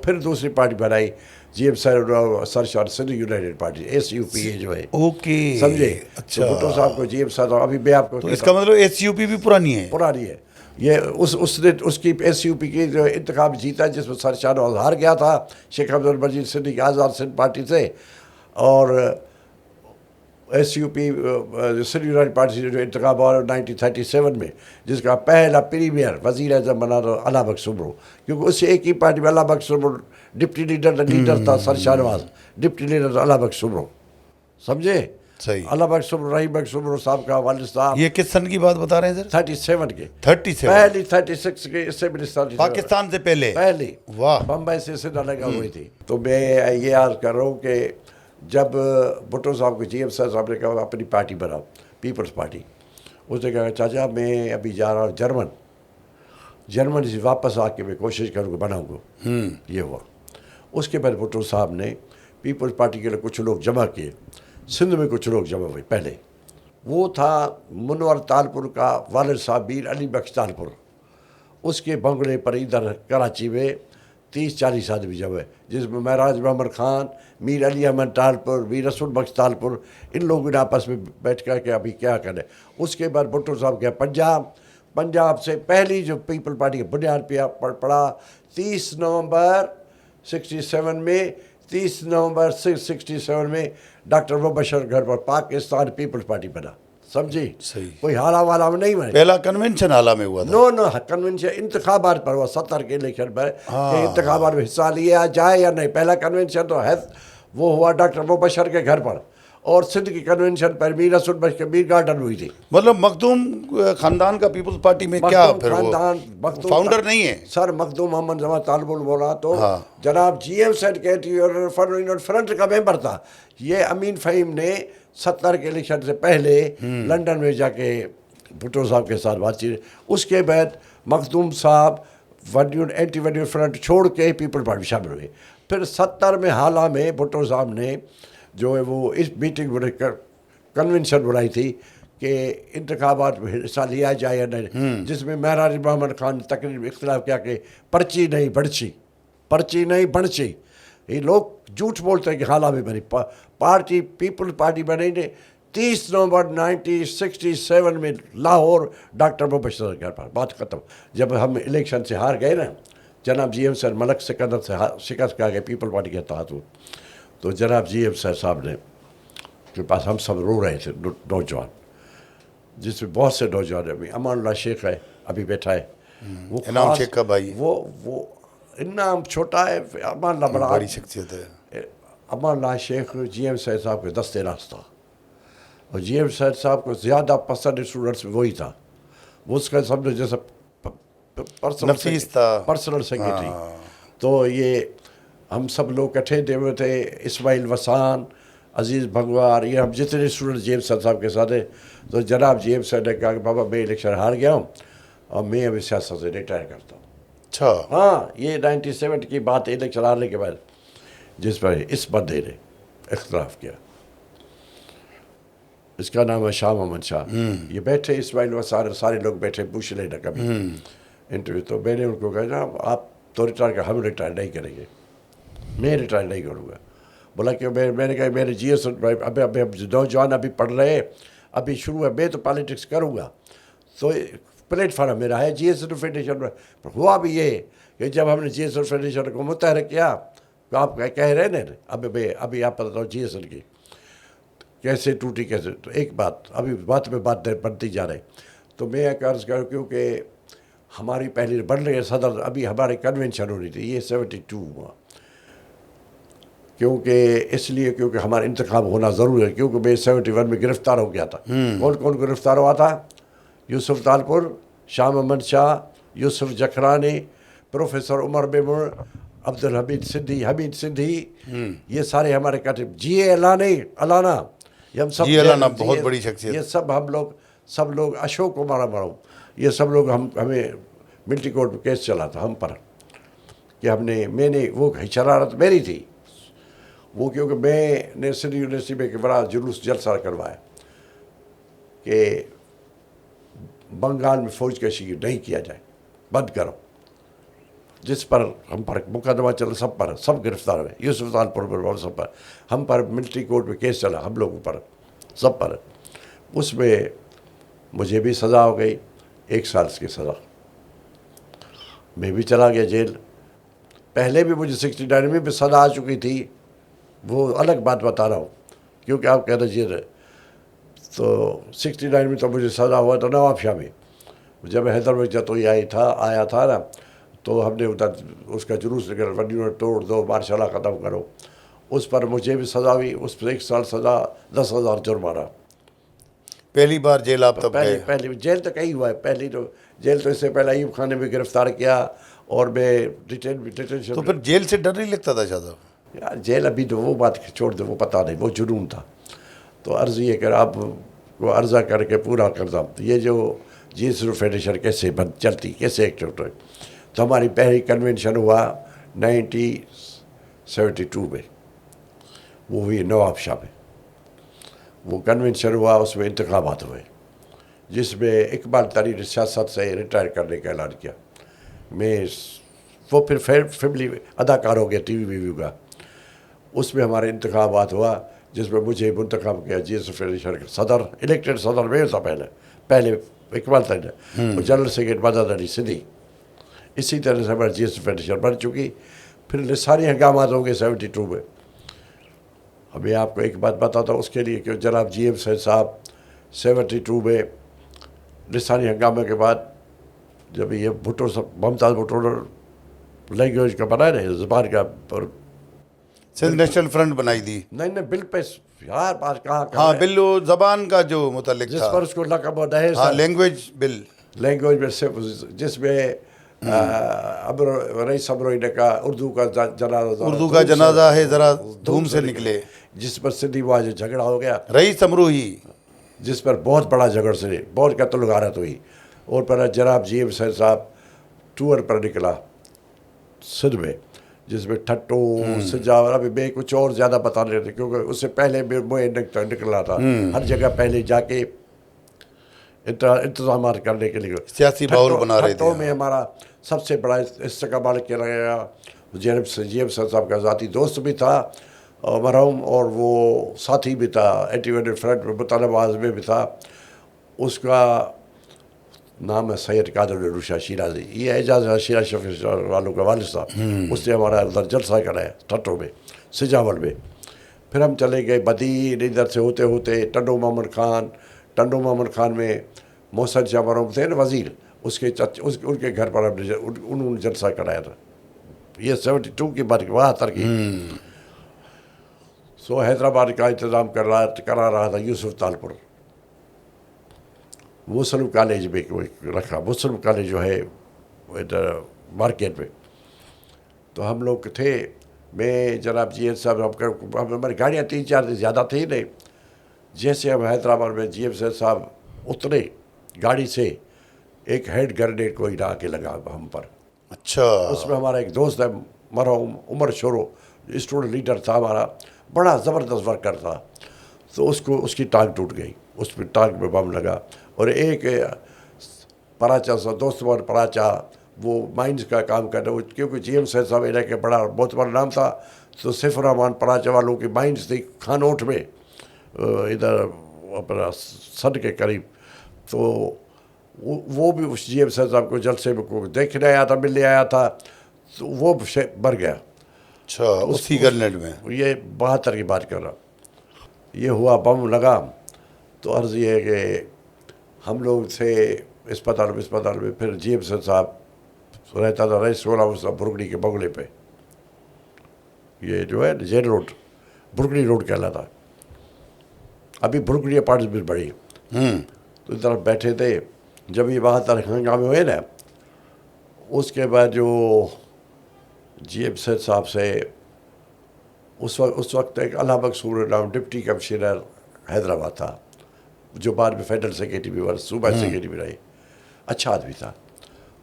Speaker 2: फिर दूसरी पार्टी बनाई, GM सैद और sir Shah Sindh united party, SUPA जो है।
Speaker 1: ओके,
Speaker 2: समझे?
Speaker 1: अच्छा।
Speaker 2: तो भुट्टो साहब को GM सैद, अभी मैं आपको
Speaker 1: तो इसका मतलब SUP भी पुरानी है।
Speaker 2: पुरानी है ये। उसने उसकी SUP की जो इंतखाब जीता, जिसमें सर शाहनवाज हार गया था शेख अब्दुल मजीद सिंध की आज़ाद सिंध पार्टी से। और SUP सिंध यूनाइटेड पार्टी से जो इंतखाब हुआ 1937 में, जिसका पहला प्रीमियर वज़ीर आज़म बना था अल्लाह बख्श सुमरो। क्योंकि उससे एक ही पार्टी में अल्लाह बख्श सुमरो डिप्टी लीडर था, सर शाहनवाज डिप्टी लीडर अल्लाह बख्श सुमरो। समझे?
Speaker 1: सही।
Speaker 2: अल्लाह बख्श सुमरो, रहीम बख्श सुमरो साहब का वालिद साहब।
Speaker 1: ये किस सन की बात बता रहे हैं सर?
Speaker 2: 37 के,
Speaker 1: 37।
Speaker 2: पहली 36 के असेंबली
Speaker 1: पाकिस्तान से पहले।
Speaker 2: पहली
Speaker 1: वाह।
Speaker 2: बम्बई से सिद्धा लगा हुई थी। तो मैं ये अर्ज कर रहा हूँ कि जब भुट्टो साहब को GM साहब ने कहा अपनी पार्टी बनाओ, पीपल्स पार्टी, उसने कहा चाचा मैं अभी जा रहा हूँ जर्मन से वापस आके मैं कोशिश करूँगा बनाऊँगा। ये हुआ। उसके बाद भुट्टो साहब ने पीपल्स पार्टी के लिए कुछ लोग जमा किए, सिंध में कुछ लोग जमा हुए। पहले वो था मुनवर तालपुर का वालिद साहब मीर अली बख्श तालपुर, उसके बंगले पर इधर कराची में 30-40 आदमी जब है, जिसमें महराज मोहम्मद खान, मीर अली अहमद तालपुर, मीर रसूल बख्श तालपुर, इन लोगों ने आपस में बैठ कर के अभी क्या करें। उसके बाद भुट्टो साहब गया पंजाब से पहली जो पीपल पार्टी की बुनियाद पे पड़ा 30 नवंबर 67 में, 30 नवंबर 67 में डॉक्टर मुबशर घर पर पाकिस्तान पीपल्स पार्टी बना। समझी?
Speaker 1: सही।
Speaker 2: कोई हाला वाला में नहीं बने।
Speaker 1: पहला कन्वेंशन हाला में हुआ था।
Speaker 2: नो कन्वेंशन इंतखाबात पर हुआ, 70 के इलेक्शन पर कि इंतखाबात में हिस्सा लिया जाए या नहीं। पहला कन्वेंशन तो है वो हुआ डॉक्टर मुबशर के घर पर, और सिंध की कन्वेंशन पर मीर रसूल बख्श के मीर गार्डन हुई थी।
Speaker 1: मतलब मखदूम खानदान का पीपल्स पार्टी में क्या फिर वो फाउंडर नहीं है?
Speaker 2: सर मखदूम मोहम्मद जमा तालबुल बोला तो जनाब GM सैद के फ्रंट का मेंबर था। ये अमीन फ़हीम ने 70 के इलेक्शन से पहले लंदन में जाके भुट्टो साहब के साथ बातचीत। उसके बाद मखदूम साहब एंटी वन्यून फ्रंट छोड़ के पीपल पार्टी शामिल हुए। फिर 70 में हाला में भुट्टो साहब ने जो है वो इस मीटिंग कन्वेंशन बनाई थी कि इंतखाबात में हिस्सा लिया जाए या नहीं, जिसमें महराज मोहम्मद खान ने तकरीबन इख्तिलाफ किया कि पर्ची नहीं बढ़ची। ये लोग झूठ बोलते हैं कि हालांकि बनी पार्टी पीपल्स पार्टी बनी ने 30 नवंबर 1967 में लाहौर डॉक्टर मुबशर के घर पर, बात ख़त्म। जब हम इलेक्शन से हार गए ना, जनाब GM सर मलक सिकंदर से शिकस्त खा गए पीपल पार्टी के तहत, तो जनाब GM सर साहब ने के पास हम सब रो रहे थे नौजवान, जिसमें बहुत से नौजवान अभी अमानुल्लाह शेख है अभी बैठा है, वो
Speaker 1: इनाम
Speaker 2: खास-
Speaker 1: शेख का भाई।
Speaker 2: वो इनाम छोटा है, अमानुल्लाह बड़ा
Speaker 1: बड़ी शख्सियत है।
Speaker 2: अमानुल्लाह शेख GM सर साहब के दस्ते रास्ता, और GM सर साहब को ज़्यादा पसंद स्टूडेंट्स में वही था, वो उसका समझो जैसा
Speaker 1: नफीस था।
Speaker 2: Personal secretary. तो ये हम सब लोग इकट्ठे हुए थे, इस्माइल वसान, अजीज़ भगवार, ये हम जितने स्टूडेंट GM सर साहब के साथ हैं। तो जनाब GM सर ने कहा कि बाबा मैं इलेक्शन हार गया हूँ और मैं अभी सियासत से रिटायर करता हूँ।
Speaker 1: अच्छा,
Speaker 2: हाँ, ये 97 की बात है, इलेक्शन हारने के बाद, जिस पर इस बंदे ने इख्तलाफ किया। इसका नाम है शाह मोहम्मद शाह। ये बैठे इस्माइल वसार सारे लोग बैठे, पूछ लेना कभी इंटरव्यू। तो मैंने उनको कहा ना आप तो रिटायर कर, हम रिटायर नहीं करेंगे, मैं रिटायर नहीं करूँगा। बोला कि मैंने कहा मेरे GS अभी नौजवान अभी पढ़ रहे हैं, अभी शुरू है, मैं तो पॉलिटिक्स करूँगा। तो प्लेटफार्म मेरा है GS फेडरेशन में। हुआ भी ये कि जब हमने GS फेडरेशन को मुतहरक किया, तो आप कह रहे हैं अभी आप बताओ GS की कैसे टूटी, कैसे। तो एक बात अभी बात में बात बनती जा रही, तो मैं एक अर्ज़ करूँ क्योंकि हमारी पहली बन रही है सदर, अभी हमारी कन्वेंशन हो रही थी, ये 72 हुआ, क्योंकि इसलिए क्योंकि हमारा इंतखाब होना ज़रूरी है, क्योंकि मैं 71 में गिरफ़्तार हो गया था। कौन कौन गिरफ़्तार हुआ था? यूसुफ तालपुर, शाह मोहम्मद शाह, यूसुफ जखरानी, प्रोफेसर उमर बेमुर, अब्दुल हमीद सिंधी, ये सारे हमारे कातिब। GA अलाना, ये हम सब
Speaker 1: अलाना बहुत बड़ी शख्सियत।
Speaker 2: ये सब लोग अशोक कुमार मरो, ये सब लोग हमें मिलिट्री कोर्ट में केस चला था हम पर कि मैंने वो शरारत मेरी थी वो, क्योंकि मैंने सिंध यूनिवर्सिटी में एक बड़ा जुलूस जलसा करवाया कि बंगाल में फ़ौज कशी नहीं किया जाए, बंद करो, जिस पर हम पर मुकदमा चला, सब गिरफ्तार हुए, यूसुफ तालपुर पर, सब पर, हम पर मिलिट्री कोर्ट में केस चला, हम लोगों पर, सब पर। उसमें मुझे भी सज़ा हो गई, 1 साल की सज़ा, मैं भी चला गया जेल। पहले भी मुझे 69 में भी सज़ा आ चुकी थी, वो अलग बात बता रहा हूँ, क्योंकि आप कह रहे तो 69 में तो मुझे सज़ा हुआ था नवाबशाह में, जब हैदराबाद जतोई आया था ना, तो हमने उधर उसका जुलूस निकल वन्यू तोड़ दो, मार्शाला ख़त्म करो, उस पर मुझे भी सज़ा हुई, उस पर 1 साल सज़ा, 10,000 जुर्माना।
Speaker 1: पहली बार जेल आप तब गए?
Speaker 2: पहली जेल तो कहीं हुआ है, पहली तो जेल तो इससे पहले अयूब खान ने भी गिरफ्तार किया, और मैं डिटेंशन।
Speaker 1: तो फिर जेल से डर नहीं लगता था शायद?
Speaker 2: यार जेल अभी तो वो बात छोड़ दो, वो पता नहीं, वो जुनून था। तो अर्ज़ ये कर आप वो अर्ज़ा करके पूरा करता। तो ये जो GS फेडरेशन कैसे चलती, कैसे एक्टिव होता है, तो हमारी पहली कन्वेंशन हुआ 1972 में, वो हुई नवाबशाह में। वो कन्वेंशन हुआ, उसमें इंतखाबात हुए, जिसमें इकबाल तरीन ने सियासत से रिटायर करने का ऐलान किया। मैं वो फिर फैमिली अदाकार हो गया TV का, उसमें हमारे इंतखाबात हुआ, जिसमें मुझे मुंतखब किया GS फेडरेशन का सदर, इलेक्टेड सदर में था पहले इकबाल तरीन और जनरल सेक्रेटरी मदद अली सिंधी। इसी तरह से हमारी GS फेडरेशन बन चुकी। फिर सारे हंगामात हो गए 72 में। अभी आपको एक बात बताता हूँ उसके लिए कि जनाब GM साहब 72 में लिसानी हंगामे के बाद, जब ये भुट्टो मुमताज़ भुट्टो लैंग्वेज का बनाया ना, ज़बान का, और
Speaker 1: सिंध नेशनल फ्रंट बनाई थी।
Speaker 2: नहीं बिल पे यार बात कहाँ
Speaker 1: हाँ, बिल जबान का जो मुतालिक
Speaker 2: जिस
Speaker 1: था,
Speaker 2: पर उसको लकब और दहेज,
Speaker 1: हाँ, लैंग्वेज बिल,
Speaker 2: लैंग्वेज में से, जिसमें रईस अमरोई ने कहा उर्दू का
Speaker 1: जनाजा है ज़रा धूम से निकले,
Speaker 2: जिस पर सिंधी वाज झगड़ा हो गया,
Speaker 1: रईस अमरोही,
Speaker 2: जिस पर बहुत बड़ा झगड़ से बहुत कत्ल गारत हुई। और पर जनाब GM साहब टूर पर निकला सिंध में, जिसमें ठट्टो सजावर, अभी मैं कुछ और ज़्यादा बता रहे थे, क्योंकि उससे पहले मैं निकला था हर जगह पहले जाके इंतजाम करने के लिए,
Speaker 1: सियासी माहौल बना रहे थे।
Speaker 2: ठट्टो में हमारा सबसे बड़ा इस्तेमाल किया गया, JM साहब का ज़ाती दोस्त भी था मरहूम, और वो साथी भी था, एंटी फ्रंट में मुतालबा आज़म में भी था। उसका नाम है सैयद कादर रूशा शिराजी। ये एजाज शिरा शफी वालों का वालिद साहब, उसने हमारा अंदर जलसा कराया टट्टो में, सिजावल में। फिर हम चले गए बदीन, इधर से होते होते टंडो मामन खान में मोहसिन शाह मरहूम थे ना वज़ीर, उनके घर पर हमने उन्होंने जलसा कराया था। ये 72 की बात, 72 की। सो हैदराबाद का इंतज़ाम करा रहा था यूसुफ तालपुर, मुस्लिम कॉलेज में कोई रखा, मुस्लिम कॉलेज जो है इधर मार्केट में। तो हम लोग थे, मैं जनाब GM साहब, हमारी गाड़ियाँ 3-4 दिन ज़्यादा थी नहीं। जैसे हम हैदराबाद में GM साहब उतरे गाड़ी से, एक हेड ग्रेनेड कोई ना के लगा हम पर।
Speaker 1: अच्छा।
Speaker 2: उसमें हमारा एक दोस्त है मरहूम उमर शोरो, स्टूडेंट लीडर था हमारा, बड़ा ज़बरदस्त वर्कर था। तो उसकी टांग टूट गई, उस पर टांग में बम लगा। और एक पराचा सा दोस्त पराचा, वो माइंस का काम कर रहे, क्योंकि GM साहब इन्हें के बड़ा बहुत बड़ा नाम था। तो सिफर रहमान पराचा वालों की माइंस थी खानोट में, इधर अपना सन के करीब। तो वो भी उस GM साहब को जलसे में को देखने आया था, मिलने आया था। तो वो मर गया।
Speaker 1: अच्छा, उसी ग्रेनेड में?
Speaker 2: ये 72 की बात कर रहा। ये हुआ, बम लगा। तो अर्ज़ ये है कि हम लोग थे अस्पताल में। फिर GM साहब रहता था रईस वाला बुरगड़ी के बगले पे, ये जो है जेल रोड, बुरगड़ी रोड कहलाता। अभी बुरगड़ी अपार्टमेंट बड़ी। तो इधर बैठे थे, जब ये 72 हंगामे हुए ना, उसके बाद जो GM साहब से उस वक्त एक अल्लाह मकसूर नाम डिप्टी कमिश्नर हैदराबाद था, जो बाद में फेडरल सेक्रेटरी भी बना, सूबा सेक्रेटरी भी रहे, अच्छा आदमी था।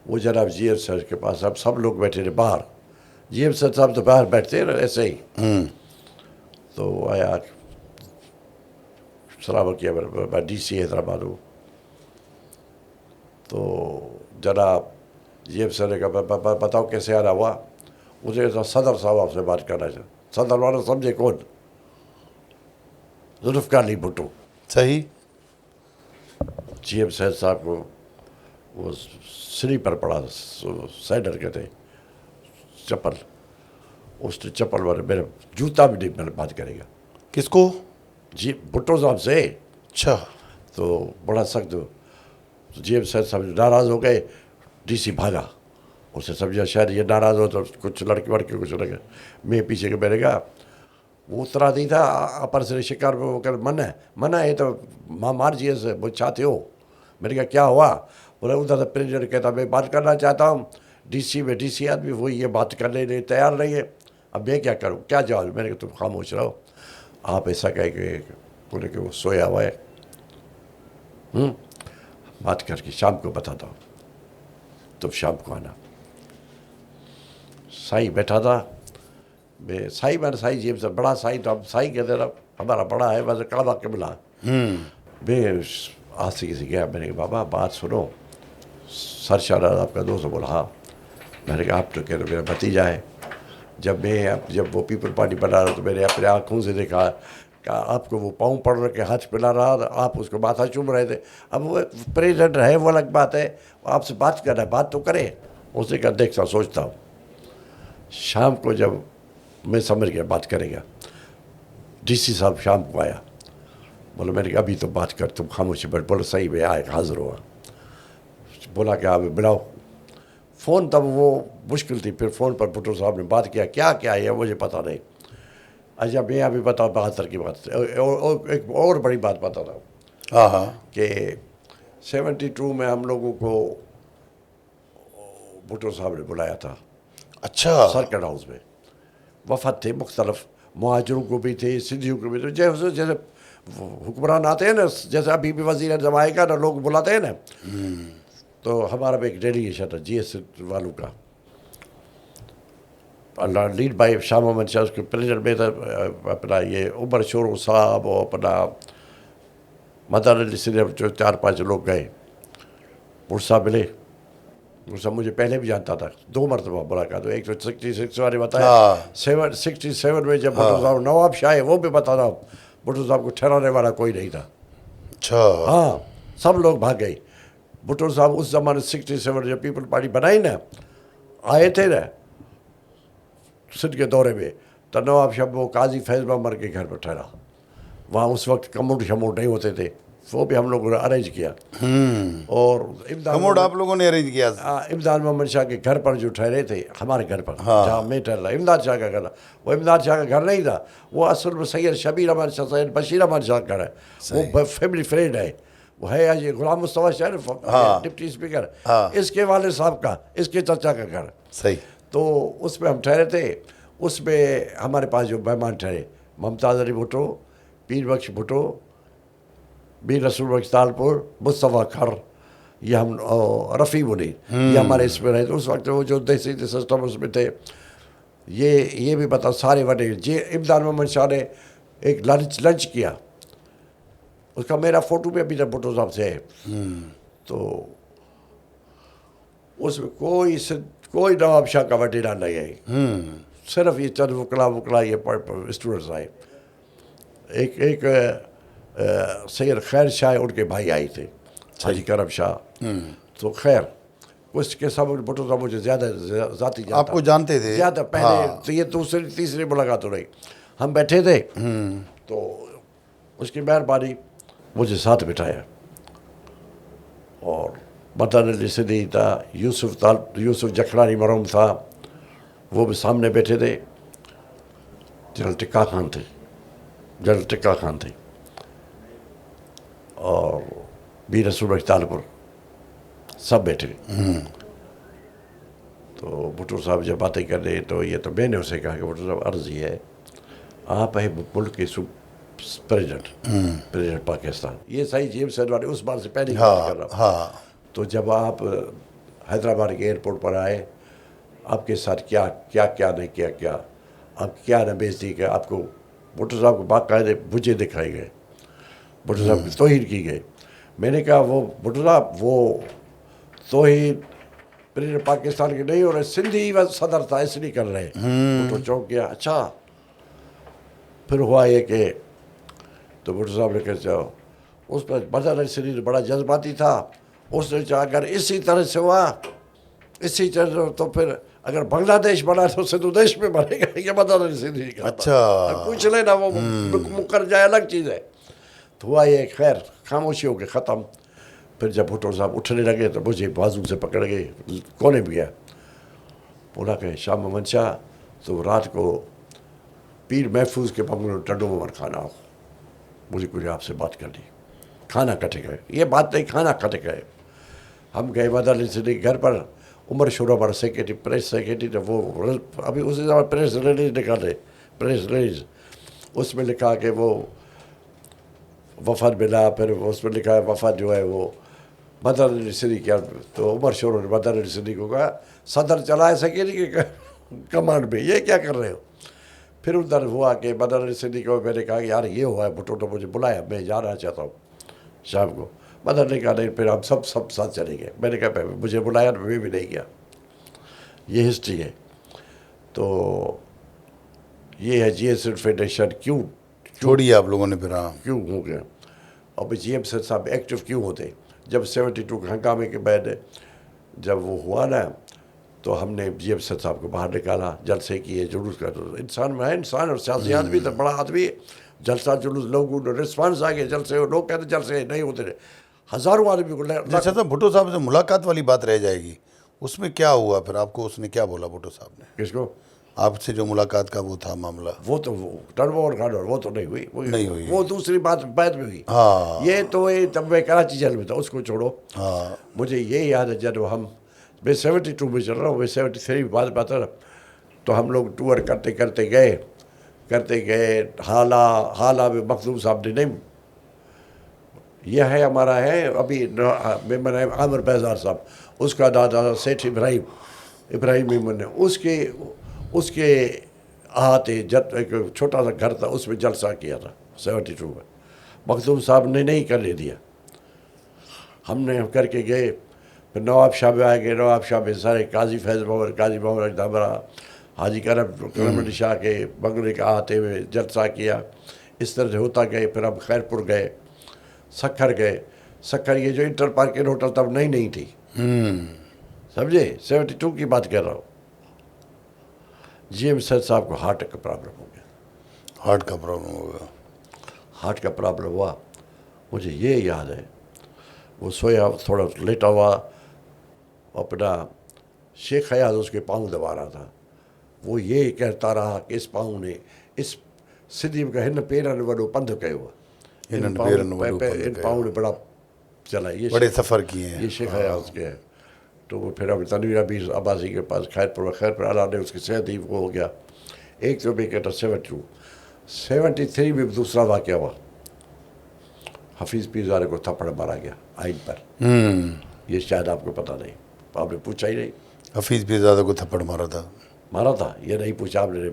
Speaker 2: वो जनाब GM साहब के पास, अब सब लोग बैठे थे बाहर। GM साहब तो बाहर बैठते हैं ना ऐसे ही। तो आया, सलाम किया, मैं DC हैदराबाद हूँ। तो जनाब GM साहब ने कहा बताओ कैसे आना हुआ। मुझे सदर साहब आपसे बात करना चाहिए। सदर वाला समझे कौन? जुल्फ़िकार अली भुट्टो।
Speaker 1: सही।
Speaker 2: GM साहब को वो सिरी पर पड़ा, सैडर के थे, चप्पल, उसने चप्पल वाले मेरे जूता भी नहीं मैंने बात करेगा।
Speaker 1: किसको?
Speaker 2: जी भुट्टो साहब से।
Speaker 1: अच्छा।
Speaker 2: तो बड़ा सख्त। तो GM साहब नाराज़ हो गए, DC भागा। उसे समझा शायद ये नाराज़ हो तो कुछ लड़के वड़के कुछ लगे। मैं पीछे के मैंने कहा, वो उतरा नहीं था अपर से शिकार में, वो कर मना है तो मार जिए से, वो चाहते हो? मैंने कहा क्या हुआ? बोले उधर से प्रेसिडेंट कहता मैं बात करना चाहता हूँ, DC आदमी वो ये बात करने नहीं तैयार नहीं है, अब मैं क्या करूँ, क्या जवाब? मैंने कहा तुम खामोश रहो। आप ऐसा कह के बोले कि वो सोया हुआ है, बात करके शाम को बताता हूँ, तुम शाम को आना। साई बैठा था, मैं साई GM से बड़ा साई, तो हम साई कहते ना, हमारा बड़ा है, वैसे काबा के मिला। मैं आसिक से गया, मैंने कहा बाबा बात सुनो, सरशाह आपका दोस्त? बोला हाँ। मैंने कहा आप तो कह रहे मेरा भतीजा है। जब वो पीपल पार्टी बना रहा तो मैंने अपने आँखों से देखा कि आपको वो पाँव पड़ रखे हाथ पिला रहा, आप उसको माथा चूम रहे थे। अब वो प्रेसिडेंट है, वो अलग बात है, आपसे बात करना है, बात तो करे। उसने कहा देखता सोचता हूँ। शाम को जब मैं समझ गया बात करेगा, DC साहब शाम को आया। बोला मैंने कहा अभी तो बात कर, तुम खामोशी बैठ। बोला सही में आए, हाजिर हुआ। बोला कि आप बुलाओ। फ़ोन तब वो मुश्किल थी, फिर फ़ोन पर भुट्टो साहब ने बात किया, क्या है मुझे पता नहीं। अच्छा मैं अभी बताओ 72 की बात। एक और बड़ी बात बताता हूँ।
Speaker 1: हाँ
Speaker 2: कि 72 में हम लोगों को भुट्टो साहब ने बुलाया था।
Speaker 1: अच्छा।
Speaker 2: सर्किट हाउस में वफद थे, मुख्तलफ महाजरों को भी थे, सिंधियों को भी थे। जैसे हुक्मरान आते हैं ना, जैसे अभी भी वज़ीर आज़म आएगा ना, लोग बुलाते हैं ना, तो हमारा भी एक डेलीगेशन था GS वालों का, लीड बाई शाह मोहम्मद शाह। उसके प्रेसिडेंट में था अपना ये उमर शोरो साहब और अपना मदन अली सिंह, जो 4-5 लोग गए। पुरसा मिले, वो सब मुझे पहले भी जानता था, 2 मरतबा मुलाकात हुई। एक तो 66 वाले बताया,
Speaker 1: हाँ।
Speaker 2: 67 में जब भुट्टो साहब नवाब शाह, वो भी बता रहा हूँ, भुट्टो साहब को ठहराने वाला कोई नहीं था।
Speaker 1: अच्छा।
Speaker 2: हाँ, सब लोग भाग गए। भुट्टो साहब उस जमाने 67 जब पीपल पार्टी बनाई ना, आए थे ना सिंध के दौरे में, तो नवाब शाह वो काजी फैज़ ममर के घर पर ठहरा। वहाँ उस वक्त कमोड शमोड नहीं होते थे, वो भी हम लोगों ने अरेंज किया। और
Speaker 1: कमोड आप लोगों ने अरेंज किया?
Speaker 2: इमदाद मोहम्मद शाह के घर पर जो ठहरे थे, हमारे घर पर, जहाँ मैं ठहर रहा, इमदाद शाह का घर था। वो इमदाद शाह का घर नहीं था, वो असल में सैयद शबीर अहमद शाह, सैयद बशीर अहमद शाह का घर है। वो फैमिली फ्रेंड है, वो है आज ये गुलाम मुस्तफा शाह, डिप्टी स्पीकर, इसके वाले साहब का, इसके चाचा का घर।
Speaker 1: सही।
Speaker 2: तो उसमें हम ठहरे थे। उसमें हमारे पास जो मेहमान ठहरे, मुमताज़ अली भुट्टो, पीर बख्श भुट्टो, बीर रसूल बख्श तालपुर, मुस्तफ़ा खर, ये हम रफ़ी मुनीर, ये हमारे इसमें रहे। तो उस वक्त वो जो देसी सिस्टम उसमें थे, ये भी बता सारे बने। जे इमदाद मोहम्मद शाह ने एक लंच किया, उसका मेरा फ़ोटो भी अभी तक भुट्टो साहब से है। तो उसमें कोई नवाब शाह का वटीरा नहीं है, सिर्फ ये चंद वकला ये स्टूडेंट्स आए। एक सैयद खैर शाह उनके भाई आए थे, हाजी करम शाह। तो खैर उसके सब भुट्टो साहब मुझे ज़्यादा ज़ाती जानता,
Speaker 1: आपको जानते थे
Speaker 2: ज़्यादा पहले। तो ये दूसरी तीसरी मुलाकात हो रही, हम बैठे थे, तो उसकी मेहरबानी मुझे साथ बिठाया। और मदन अली सिद्दीकी था, यूसुफ जखरानी मरहूम था, वो भी सामने बैठे थे। जनरल टिक्का खान थे, और बीर रसूल बख्श तालपुर, सब बैठे। तो भुट्टो साहब जब बातें कर रहे, तो ये तो मैंने उसे कहा कि भुट्टो साहब अर्ज़ ये है, आप है मुल्क के प्रेसिडेंट पाकिस्तान। ये सही जेम्स एडवर्ड उस बार से पहले बात कर रहा हूँ। तो जब आप हैदराबाद के एयरपोर्ट पर आए, आपके साथ क्या नहीं किया, आप क्या न बेइज्जती किया, आपको भुट्टो साहब को बाकायदे मुझे दिखाए गए, भुट्टो साहब की तौहीन की गई। मैंने कहा वो भुट्टो साहब, वो तौहीन प्रेसिडेंट पाकिस्तान के नहीं हो रहे, सिंधी सदर था इसलिए कर रहे। भुट्टो चौंक गया। अच्छा, फिर हुआ ये कि तो भुट्टो साहब ने कहा जाओ, उस पर मदन अली सिद्दीकी बड़ा जज्बाती था। उसने कहा अगर इसी तरह से हुआ, इसी तरह, तो फिर अगर बांग्लादेश बना तो सिंधु देश में बनेगा, ये मदन अली सिद्दीकी का।
Speaker 1: अच्छा,
Speaker 2: पूछ लेना, वो मुकर जाए अलग चीज़ है। तो हुआ ये, खैर खामोशी हो के ख़त्म। फिर जब भुट्टो साहब उठने लगे तो मुझे बाजू से पकड़ के कोने में गया, बोला कि शाह मोहम्मद शाह, तो रात को पीर महफूज के बंगलो टड्डो में खाना हो, मुझे कुछ आपसे बात करनी। खाना कटे गए, ये बात नहीं, खाना कटे गए। हम गए मदन अली सिद्दीकी घर पर, उमर शुरा बड़ा सेक्रेटरी, प्रेस सेक्रेटरी, तो वो अभी उसी समय प्रेस रिलीज निकाले, प्रेस रिलीज, उसमें लिखा कि वो वफद मिला। फिर उसमें लिखा है वफद जो है वो मदन अली सिद्दीकी। तो उमर शुरा ने मदन अली सिद्दीकी को कहा, सदर चलाए सेक्रेटरी के कमांड में, ये क्या कर रहे हो। फिर उधर हुआ कि मदन अली सिद्दीकी को मैंने कहा कि यार ये हुआ है, भुट्टो ने मुझे बुलाया, मैं जाना चाहता हूँ शाम को। मदन ने कहा नहीं, फिर हम सब साथ चले गए। मैंने कहा मुझे बुलाया, मैं भी नहीं गया। ये हिस्ट्री है। तो ये है GSM फेडरेशन क्यों
Speaker 1: छोड़िए आप लोगों ने फिर? हाँ,
Speaker 2: क्यों हो गया। और GM साहब एक्टिव क्यों होते? जब 72 के हंगामे के बाद जब वो हुआ ना, तो हमने GM साहब को बाहर निकाला, जलसे किए, जुलूस का। तो इंसान में है, इंसान और सियासी आदमी तो बड़ा आदमी है। जलसा जुलूस, लोगों ने रिस्पॉन्स आ गया, जलसे लोग कहते जलसे नहीं होते रहे, हज़ारों आदमी को।
Speaker 1: अच्छा, तो भुट्टो साहब से मुलाकात वाली बात रह जाएगी, उसमें क्या हुआ फिर? आपको उसने क्या बोला भुट्टो साहब ने?
Speaker 2: किसको?
Speaker 1: आपसे जो मुलाकात का वो था मामला,
Speaker 2: वो तो टर्बो और गार्डर वो तो नहीं हुई,
Speaker 1: नहीं हुई,
Speaker 2: वो दूसरी बात बाद में हुई।
Speaker 1: हाँ,
Speaker 2: ये तो ये तब मैं कराची जेल में था, उसको छोड़ो।
Speaker 1: हाँ,
Speaker 2: मुझे ये याद है जब मैं 72 में चल रहा हूँ, मैं 73 में बात बता रहा, तो हम लोग टूर करते गए हाला में मखदूम साहब ने नहीं, यह है हमारा है अभी मेमन है आमिर बेजार साहब, उसका दादा सेठ इब्राहिम मेमन ने, उसके आते एक छोटा सा घर था, उसमें जलसा किया था 72 में। मखदूम साहब ने नहीं करने दिया, हमने करके गए। फिर नवाब शाह में आएंगे, नवाब शाह में सारे काजी फैज़ मोहम्मद, काजी मोहम्मद दामरा, हाजी करम अली शाह के बंगले का आते हुए जलसा किया। इस तरह से होता गए। फिर हम खैरपुर गए, सक्खर गए। सक्खर ये जो इंटर पार्किंग होटल तब नई नहीं थी, समझे, 72 की बात कर रहा हूँ। GM सैद साहब को हार्ट का प्रॉब्लम हो गया।
Speaker 1: हार्ट का प्रॉब्लम होगा।
Speaker 2: हार्ट का प्रॉब्लम हुआ, मुझे ये याद है, वो सोया, थोड़ा लेटा हुआ, अपना शेख हयात उसके पाँव दबा रहा था। वो ये कहता रहा कि इस पाँव ने, इस सिद्धि का हिन पेरनि वॾो पंधु कयो,
Speaker 1: हिननि पेरनि वॾो पंधु
Speaker 2: इन
Speaker 1: कयो।
Speaker 2: पाँव ने बड़ा चला। ये
Speaker 1: बड़े सफ़र किए हैं।
Speaker 2: ये शेख हयात के हैं। तो वो फिर अब तनवीर अबी अब्बासी के पास खैरपुर अल्लाह ने उसकी सेहत ही वो हो गया। एक तो बेकेटा 73 में दूसरा वाक़या हुआ, हफीज़ पीरज़ादे को थप्पड़ मारा गया आइन पर। ये शायद आपको पता नहीं, आपने पूछा ही नहीं।
Speaker 1: हफीज़ पीरज़ादा को थप्पड़ मारा था,
Speaker 2: ये नहीं पूछा आपने।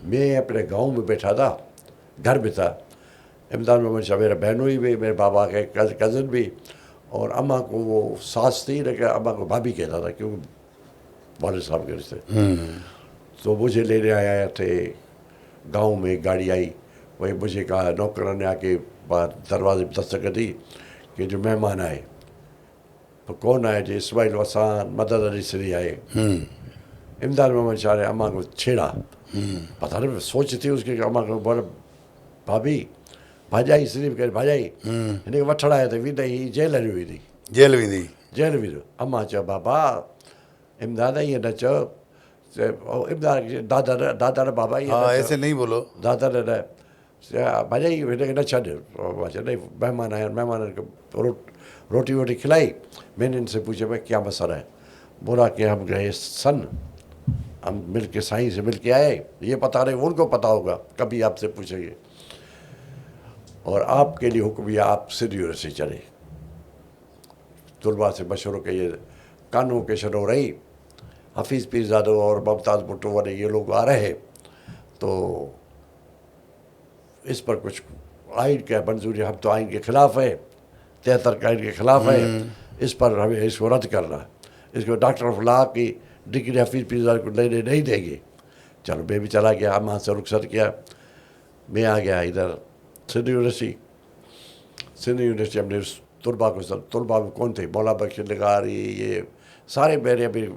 Speaker 2: मैं अपने गांव में बैठा था, घर में था। इमदाद मोहम्मद शाह मेरा बहनोई भी, मेरे बाबा के कज़न भी, और अम्मा को वो सास थी, लेकिन अम्मा को भाभी कहता था क्योंकि वालिद साहब के रिश्ते। तो मुझे लेने आया थे, गांव में गाड़ी आई, वही मुझे कहा, नौकर ने आके बाहर दरवाजे पर दस्तक दी कि जो मेहमान आए। तो कौन आए? जो इस्माइल वसान, मदद अली सरी आए। इमदाद मोहम्मद शाह ने अम्मा को छेड़ा, पता नहीं सोच थी उसकी कि अम्मा को बोले, भाभी भाजाई सिर्फ करे भाजाई हिन वठण आया त विदई जेल हुई थी,
Speaker 1: जेल वेंदी।
Speaker 2: जेल विधो। अम्मा चयो, बाबा इमदाद ईअं न चयो। इमदाद दादा दादा न बाबा ईअं
Speaker 1: हाँ,
Speaker 2: न
Speaker 1: ऐसे
Speaker 2: चयो।
Speaker 1: नहीं बोलो।
Speaker 2: दादा न भाजाई हिनखे न छॾ। मां चयो नहीं, मेहमान आया, मेहमाननि खे रोटी वोटी खिलाई। मैंने इनसे पूछा, भाई क्या मसला है? बोला कि हम गए सन, हम मिल के साईं से मिल के आए, ये पता नहीं, उनको पता होगा, कभी आपसे पूछेंगे। और आपके लिए हुक्म या आप सीढ़ियों से चले। तुलबा से मशहूर के ये कानों के शनो रही, हफीज़ पीरज़ादा और मुमताज़ भुट्टो वाले ये लोग आ रहे, तो इस पर कुछ आइन का मंजूरी, हम तो आइन के ख़िलाफ़ है, 73 का आइन के ख़िलाफ़ है, इस पर हमें इसको रद्द करना है। इसको डॉक्टर ऑफ लॉ की डिग्री हफीज़ पीरज़ादा को लेने नहीं देंगे। चलो मैं भी चला गया, अम्मा से रुखसत किया, मैं आ गया इधर सिंध यूनिवर्सिटी। हमने तुलबा को, तुलबा में कौन थे? मौला बख्श निगारी, ये सारे मेरे अभी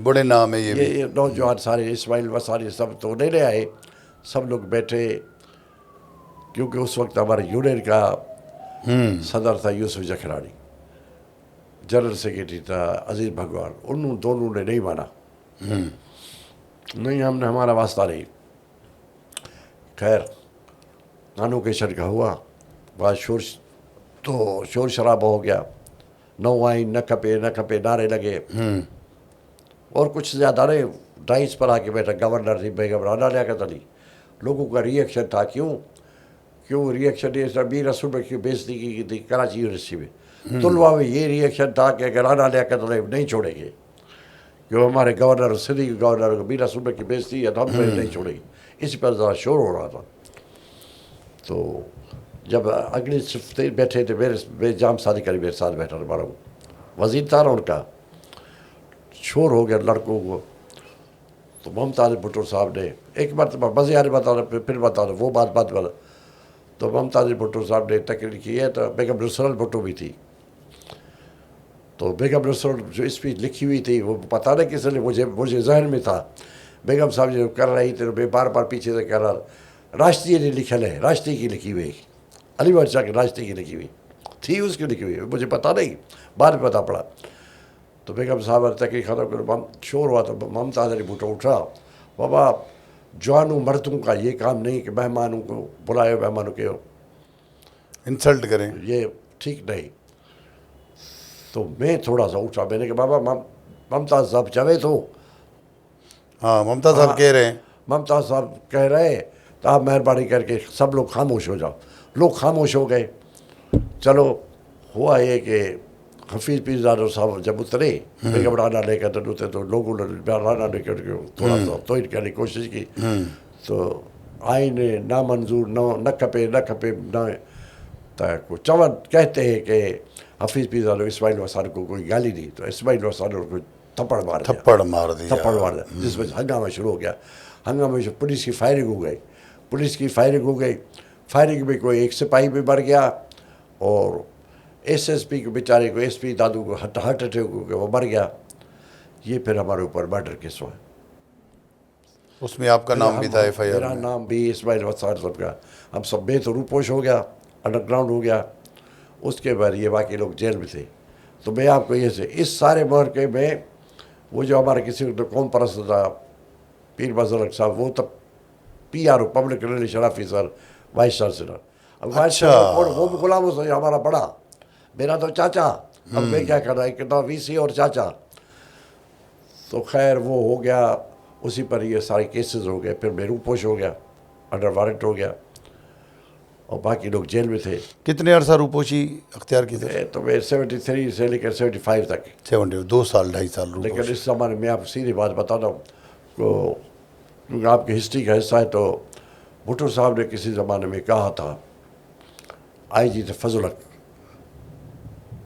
Speaker 1: बड़े नाम है
Speaker 2: ये नौजवान सारे, इस्माइल वसारी सब तो नहीं ले आए। सब लोग बैठे, क्योंकि उस वक्त हमारे यूनियन का सदर था यूसुफ जखरानी, जनरल सेक्रेटरी था अजीज भगवान। उन दोनों ने नहीं माना, नहीं हमने, हमारा वास्ता नहीं। खैर कॉन्वोकेशन का हुआ, बाद शोर शराबा हो गया, नौ आइन न खपे नारे लगे, और कुछ ज़्यादा नहीं। डाइस पर आके बैठा गवर्नर थी बेगम राना लियाकत अली। लोगों का रिएक्शन था, क्यों रिएक्शन? ये सब मीर रसूल की बेइज्जती की थी कराची यूनिवर्सिटी में। तुलबा में ये रिएक्शन था कि अगर राना लियाकत अली नहीं छोड़ेंगे, क्यों हमारे गवर्नर, सिंधी के गवर्नर को मीर रसूल की बेइज्जती है, तो हम नहीं छोड़ेंगे। इस पर ज़रा शोर हो रहा था। तो जब अगले शिफ्ट बैठे थे, मेरे जाम शादी करी, मेरे साथ बैठा हमारा वजीर था ना, उनका शोर हो गया लड़कों को। तो मुमताज़ भुट्टो साहब ने एक बार मज़े यार बता रहे, फिर बता रहे, वो बात वाला। तो मुमताज़ भुट्टो साहब ने तकरीर की है, तो बेगम नुसरत भुट्टो भी थी। तो बेगम नुसरत जो स्पीच लिखी हुई थी, वो पता नहीं किस ने, मुझे जहन में था। बेगम साहब जो कर रही थी, मैं बार बार पीछे से कह रहा, राष्ट्रीय ने लिखल है, राष्ट्रीय की लिखी हुई, अली बादशाह की राष्ट्रीय की लिखी हुई थी, उसकी लिखी हुई, मुझे पता नहीं, बाद में पता पड़ा। तो बेगम साहब ने तकरीर ख़त्म कर, शोर हुआ, तो मुमताज़ अली भुट्टो उठा, बाबा जवानों मर्दों का ये काम नहीं कि मेहमानों को बुलाए, मेहमानों के
Speaker 1: इंसल्ट करें,
Speaker 2: ये ठीक नहीं। तो मैं थोड़ा सा उठा, मैंने कहा बाबा मुमताज़ साहब चवे तो,
Speaker 1: हाँ ममता साहब कह रहे हैं,
Speaker 2: मुमताज़ साहब कह रहे, तो आप मेहरबानी करके सब लोग खामोश हो जाओ। लोग खामोश हो गए। चलो हुआ ये कि हफीज़ पीरज़ादा साहब जब उतरे, बेगम राना लेकर तो उतरे, तो लोगों ने राना लेकर थोड़ा सा तो करने की कोशिश की। तो आइन नामंजूर न खपे न, तो चवन कहते हैं कि हफीज़ पीज़ा ने इस्माइल वसार को कोई गाली दी तो इस्माइल वसार ने उनको थप्पड़ मार दिया,
Speaker 1: थप्पड़ मार दिया।
Speaker 2: थप्पड़ मार दिया, जिस वजह हंगामा शुरू हो गया। हंगामे से पुलिस की फायरिंग हो गई, पुलिस की फायरिंग हो गई। फायरिंग में कोई एक सिपाही भी मर गया और एसएसपी को बेचारे को, एसपी दादू को हार्ट अटैक हो गया, वो मर गया। ये फिर हमारे ऊपर मर्डर केस हुआ।
Speaker 1: उसमें आपका नाम भी था एफ आई
Speaker 2: मेरा
Speaker 1: आर में।
Speaker 2: नाम भी इस्माइल वसार साहब का। हम सब बेतरूपोश हो गया, अंडरग्राउंड हो गया। उसके बाद ये बाकी लोग जेल में थे। तो मैं आपको ये से इस सारे मोहरके में वो जो हमारे किसी कौन परस्त था पीर बजरक साहब, वो तब PRO public relation officer, vice chancellor. अब वाइस चांसलर और वो भी गुलाम से हमारा बड़ा, मेरा तो चाचा। अब मैं क्या कर रहा है, कितना VC और चाचा। तो खैर वो हो गया, उसी पर ये सारे केसेस हो गए। फिर मैं रूपोश हो गया, अंडर वारंट हो गया और बाकी लोग जेल में थे।
Speaker 1: कितने अरसा रूपोशी अख्तियार की थी?
Speaker 2: तो मैं 73 से लेकर 75 तक।
Speaker 1: 70, 2 साल 2.5 साल
Speaker 2: लेकिन
Speaker 1: रूपोशी।
Speaker 2: इस ज़माने में आप सीधी बात बता रहा हूँ तो, क्योंकि आपकी हिस्ट्री का हिस्सा है। तो भुट्टो साहब ने किसी ज़माने में कहा था IG थे फजलक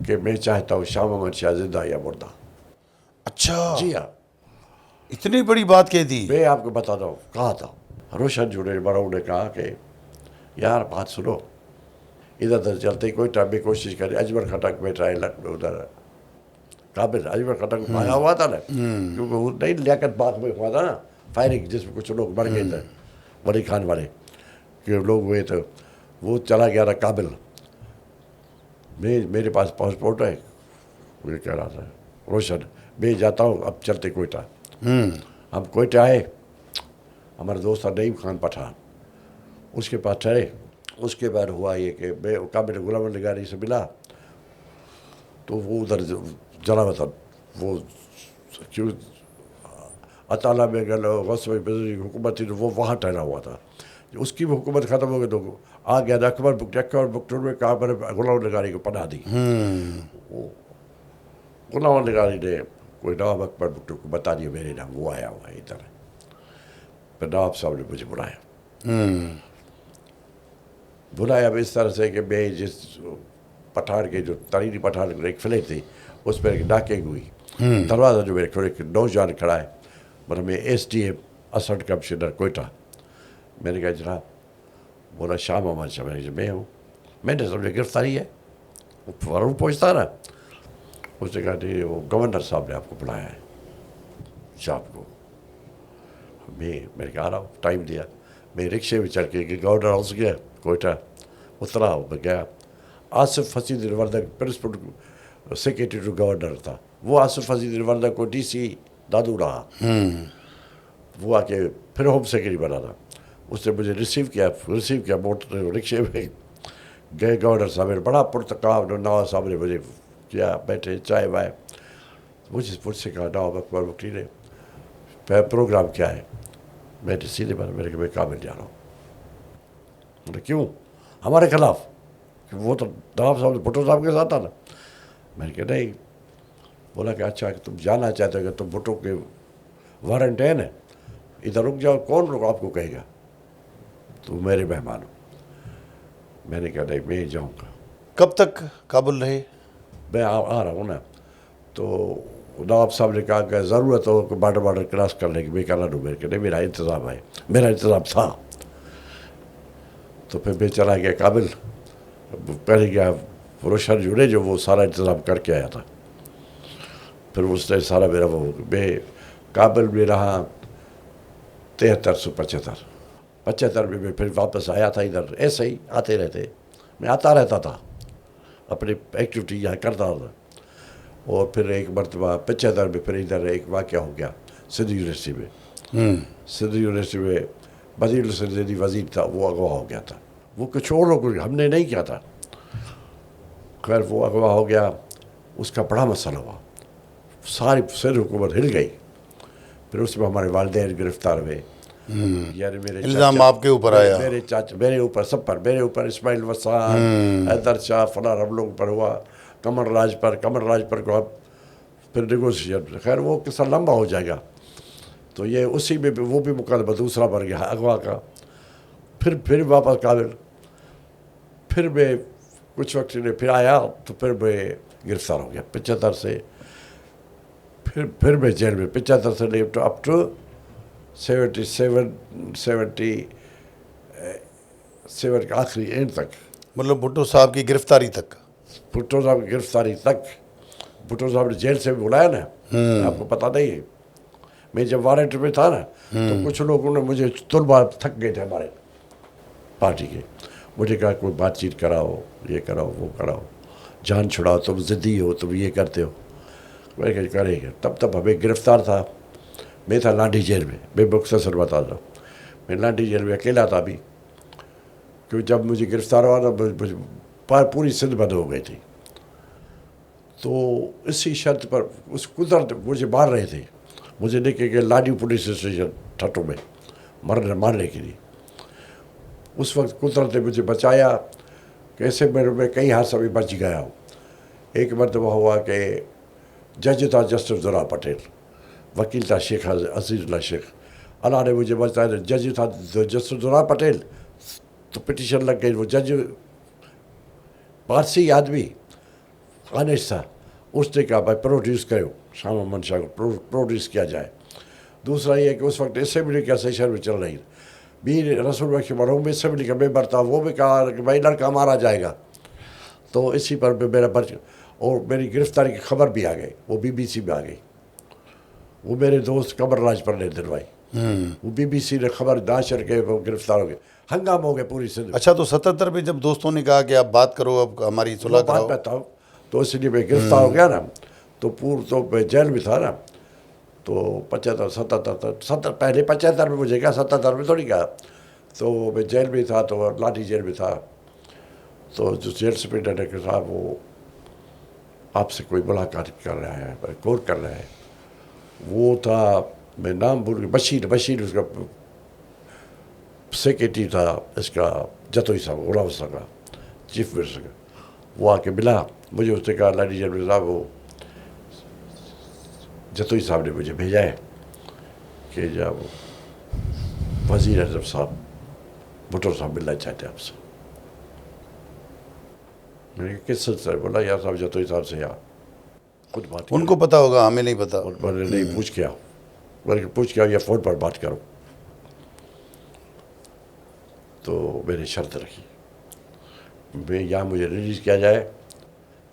Speaker 2: कि मैं चाहता हूँ शाह मोहम्मद शाह जिंदा या मुर्दा।
Speaker 1: अच्छा,
Speaker 2: जी हाँ,
Speaker 1: इतनी बड़ी बात कह दी।
Speaker 2: मैं आपको बताता हूँ कहा था। रोशन जुड़े बड़ों ने कहा कि यार बात सुनो, इधर उधर चलते कोई टाइम में कोशिश करे। अजमर खटक बैठा है लखनऊ उधर काबिल, अजमर खटक आया हुआ था ना, क्योंकि वो नहीं लियाकत बाग में हुआ था ना फायरिंग, जिसमें कुछ लोग मर गए थे वली खान वाले कि लोग हुए थे। वो चला गया था काबिल। मेरे पास पासपोर्ट है, वो कह रहा था रोशन मैं जाता हूँ, अब चलते कोयटा। हम कोयटा आए, हमारा दोस्त था नईम खान पठान, उसके पास ठहरे। उसके बाद हुआ ये कि मैं काबिल गुलाम निगारी से मिला तो वो उधर जला वतन वो क्यों अताला में हुकूमत थी तो वो वहाँ ठहरा हुआ था। उसकी भी हुकूमत ख़त्म हो गई तो आ गया था अकबर बुकटूर में कहा मैंने गुलाम निगारी को पनाह दी। गुलाम निगारी ने कोई नवाब अकबर बुकटूर को बता दिया मेरे नाम, वो आया हुआ है इधर। फिर नवाब साहब ने मुझे बुलाया अब इस तरह से कि मैं जिस पठान के जो तरीनी पठान एक फ्लैट थी उस पर एक डाकिंग हुई। दरवाज़ा जो मेरे खोले नौजवान खड़ा है, मतलब मैं SDM असड कमिश्नर कोयटा। मैंने कहा जनाब, बोला शाह मोहम्मद शाह। मैंने मैं हूँ। मैंने समझे गिरफ्तारी है, वो फ़ौरन पहुँचता ना। उसने कहा नहीं, वो गवर्नर साहब ने आपको बुलाया है शाम को। मैंने कहा आ रहा हूँ, टाइम दिया। मैं रिक्शे में चढ़ के गवर्नर हाउस गया कोयटा, उतरा मैं गया। Asif Hasid Wardak principal secretary to governor था, वो आसिफ हसीद वर्दक को DC दादू रहा। वो आके फिर होम सेक्रेटरी बना था। उसने मुझे रिसीव किया मोटर रिक्शे में गए। गवर्नर साहब ने बड़ा पुरतकाब नवाब साहब ने मुझे किया, बैठे चाय वाय। मुझसे कहा नवाब अकबर बुकटी ने प्रोग्राम क्या है। मैंने सीधे बात, मेरे मैं काबिल जा रहा हूँ। बोले क्यों, हमारे खिलाफ? कि वो तो नवाब साहब भुट्टो साहब के साथ था ना। मैंने कहा नहीं। बोला कि अच्छा कि तुम जाना चाहते हो कि तुम भुट्टो के वारंट है ना, इधर रुक जाओ। कौन रुक आपको कहेगा, तुम मेरे मेहमान हो। मैंने कहा नहीं मैं जाऊँगा।
Speaker 1: कब तक काबुल रहे?
Speaker 2: मैं आ रहा हूँ ना। तो नवाब साहब ने कहा कि ज़रूरत हो कि बॉर्डर क्रॉस करने की। मैं कहना मेरे के नहीं, मेरा इंतज़ाम है, मेरा इंतज़ाम था। तो फिर मैं चला गया काबिल। पहले गया रोशन जुड़े जो वो सारा इंतज़ाम करके आया था। फिर उसने सारा मेरा वो, मैं काबिल में रहा 73 से 75 में। मैं फिर वापस आया था इधर, ऐसे ही आते रहते, मैं आता रहता था, अपनी एक्टिविटी यहाँ करता था। और फिर एक मरतबा 75 में फिर इधर एक वाक़या हो गया सिंध यूनिवर्सिटी में। सिंध यूनिवर्सिटी में वज़ीर हुसैन वज़ीर था, वो अगवा हो गया था। वो कुछ और लोग हमने नहीं किया था। खैर वो अगवा हो गया, उसका बड़ा मसला हुआ, सारी सिंध हुकूमत हिल गई। फिर उसमें हमारे वालिदैन गिरफ्तार हुए। यानी मेरे
Speaker 1: इल्ज़ाम आपके ऊपर आया?
Speaker 2: मेरे चाचा, मेरे ऊपर, सब पर, मेरे ऊपर, इस्माइल वसार, हैदर शाह, फलां हम लोग पर हुआ, कमर राज पर को अब फिर नेगोशिएशन। खैर वो किस्सा लंबा हो जाएगा। तो ये उसी में वो भी मुकदमा दूसरा बन गया अगवा का। फिर वापस काबिल। फिर मैं कुछ वक्त ने फिर आया तो फिर मैं गिरफ्तार हो गया 75 से। फिर मैं जेल में 75 से लेकर अप टू 77 के आखिरी एंड तक,
Speaker 1: मतलब भुट्टो साहब की गिरफ्तारी तक।
Speaker 2: भुट्टो साहब की गिरफ्तारी तक। भुट्टो साहब ने जेल से बुलाया ना, आपको पता नहीं है। मैं जब वारंट में था ना तो कुछ लोगों ने मुझे तुलबा थक गए थे हमारे पार्टी के, मुझे कहा कोई बातचीत कराओ, ये कराओ, वो कराओ, जान छुड़ाओ, तुम ज़िद्दी हो, तुम ये करते हो। मैं कहा करेंगे। तब हमें गिरफ्तार था, मैं था लाठी जेल में। मैं मुख्तसर बता रहा हूँ, मैं लाठी जेल में अकेला था अभी, क्योंकि जब मुझे गिरफ्तार हुआ ना पूरी सिंध बंद हो गई थी। तो इसी शर्त पर उस कुदरत मुझे मार रहे थे, मुझे लेके गए लाडी पुलिस स्टेशन ठट्टू में मारने के लिए। उस वक्त कुदरत ने मुझे बचाया। कैसे मैं कई हादसा भी बच गया हूँ। एक मरतबा हुआ कि जज था जस्टिस दुरा पटेल, वकील था शेख अजीजुल्लाह शेख। अल्लाह ने मुझे बचाया। जज था जस्टिस दुरा पटेल, तो पिटीशन लग गई। वो जज पारसी आदमी आनिश था, उसने कहा भाई प्रोड्यूस करो, शाम अमन शाह को प्रोड्यूस किया जाए। दूसरा ये कि उस वक्त असेंबली का सेशन में चल रही बीर रसूल बख्श मरहूम असेंबली का मेंबर था, वो भी कहा कि भाई लड़का मारा जाएगा। तो इसी पर मेरा बच और मेरी गिरफ्तारी की खबर भी आ गई, वो BBC में आ गई। वो मेरे दोस्त कमर राज पर ने दिलवाई। वो BBC ने खबर दाशर के वो गिरफ्तार हो गए, हंगाम हो गया पूरी सिंध।
Speaker 1: अच्छा, तो 77 में जब दोस्तों ने कहा कि आप बात करो, अब हमारी सुलह कराओ,
Speaker 2: पाता हूँ, तो इसलिए मैं गिरफ्तार हो गया ना। तो तो मैं जेल में था ना, तो 75 77 पहले 75 में मुझे कहा, 77 में थोड़ी कहा। तो मैं जेल में था, तो लाठी जेल में था। तो जो जेल सुप्रिंटेंडेंट के साहब, वो आपसे कोई मुलाकात कर रहा है, गौर कर रहा है। वो था, मैं नाम भूल गया, बशीर उसका सेक्रेटरी था, इसका जतोई साहब, गुलाम साहब का चीफ मिनिस्टर का। वो आके मिला मुझे, उसने कहा लाठी जेल में साहब, वो जतोई साहब ने मुझे भेजा है कि जब वज़ीर आज़म साहब भुट्टो साहब मिलना चाहते हैं आपसे। मैंने कहा किस सिलसिले? बोला यार साहब जतोई साहब से यार खुद बात।
Speaker 1: उनको पता होगा, हमें नहीं पता।
Speaker 2: मैंने नहीं पूछ के आओ, बल्कि पूछ के आओ या फ़ोन पर बात करो। तो मैंने शर्त रखी, मैं या मुझे रिलीज़ किया जाए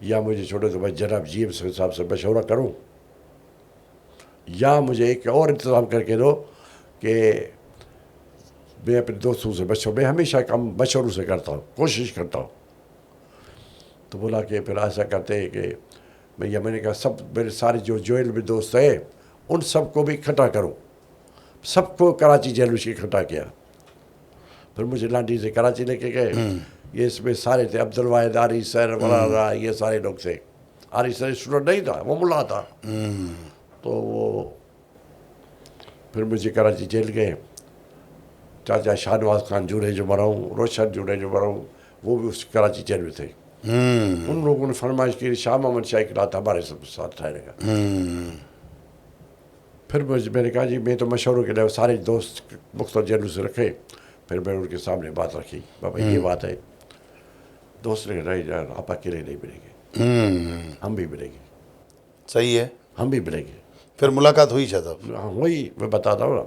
Speaker 2: या मुझे छोड़ो तो मैं जनाब GM साहब से मशवरा करूं, या मुझे एक और इंतज़ाम करके दो कि मैं अपने दोस्तों से मैं हमेशा काम मशवरों से करता हूँ, कोशिश करता हूँ। तो बोला कि फिर ऐसा करते हैं कि मैंने कहा सब मेरे सारे जो जेल में दोस्त हैं उन सबको भी इकट्ठा करूँ। सबको कराची जेल में इकट्ठा किया। फिर मुझे लाठी से कराची लेके गए। ये इसमें सारे थे, अब्दुल वाहिद, आरिफ सर, वरारा, ये सारे लोग थे। आरिफ सर स्टूडेंट नहीं था, वो मुल्ला था। तो वो फिर मुझे कराची जेल गए। चाचा शाहनवाज खान जुड़े जो मरा हूँ, रोशन जुड़े जो मरा हूँ, वो भी उस कराची जेल में थे। उन लोगों ने फरमाइश की शाह अहमद शाह की रात हमारे साथ ठहरेगा। फिर मैंने कहा जी मैं तो मशवरों के लिए सारे दोस्त मुख्तलिफ जेलों से रखे। फिर मैंने उनके सामने बात रखी, बाबा ये बात है। दोस्त ने नहीं यार आप अकेले नहीं मिलेंगे, हम भी मिलेंगे।
Speaker 1: सही है,
Speaker 2: हम भी मिलेंगे।
Speaker 1: फिर मुलाकात हुई शायद।
Speaker 2: हाँ वही मैं बताता हूँ ना।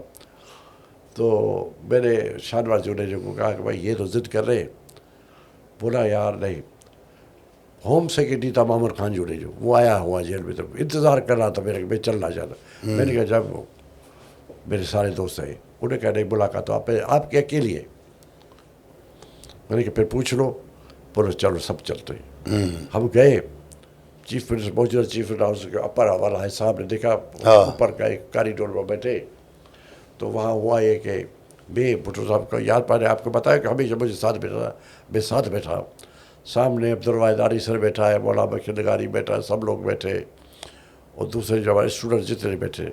Speaker 2: तो मैंने शाहनवाज जुड़े जो को कहा कि भाई ये तो ज़िद कर रहे। बोला यार नहीं, होम सेक्रेटरी था मामर खान जुड़े जो, वो आया हुआ जेल में, तो इंतज़ार कर रहा था मेरे मैं चलना चाहता। मैंने कहा जब मेरे सारे दोस्त हैं, उन्हें कहा नहीं मुलाकात तो आपके अकेली है। मैंने कहा फिर पूछ लो। बोलो चलो सब चलते हैं। हम गए, चीफ मिनिस्टर मौजूदा चीफ मिनिस्टर हाउस के अपर हवाला है साहब ने देखा, ऊपर का एक कॉरिडोर में बैठे। तो वहाँ हुआ ये कि मैं भुट्टो साहब को याद पाने आपको बताया कि हमेशा मुझे साथ बैठा, मैं साथ बैठा। सामने अब्दुल वाहिद आरी सर बैठा है, मौलाना बशीर नगारी बैठा है, सब लोग बैठे, और दूसरे जो हमारे स्टूडेंट जितने बैठे।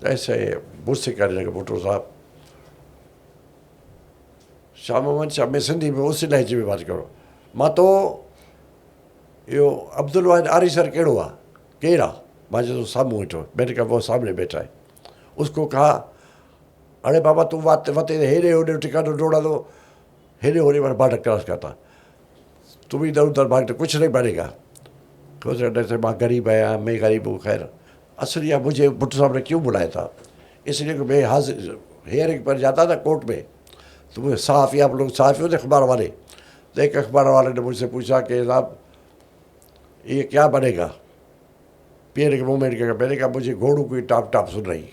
Speaker 2: ऐसे मुझसे कहने लगे भुट्टो साहब, शाह मोहम्मद शाह में सिंधी में उसी लहजे में बात करो। मां तो यो अब्दुल वाहिद आरी सर कहिड़ो आहे, केरु आहे? मां जो साम्हूं वेठो। मैंने कहा वो सामने बैठा है। उसको कहा अरे बाबा तू वते हेरे होॾे ठिकानो ढोड़ा दो, हेरे होरे वाला बार्डर क्रॉस करता। तुम इधर उधर भागते कुछ नहीं बनेगा। कुछ से माँ गरीब है, मैं गरीब हूँ। खैर असलिया मुझे भुट्टो साहब ने क्यों बुलाया था, इसलिए कि मैं हाजिर हेयरिंग पर जाता था कोर्ट में, तो मुझे सहाफ़ी, आप लोग सहाफ़ी होते अखबार वाले, तो एक अखबार वाले ने मुझसे पूछा कि साहब ये क्या बनेगा पीएनए के मूवमेंट के। मैंने कहा मुझे घोड़ों की टाप टाप सुन रही,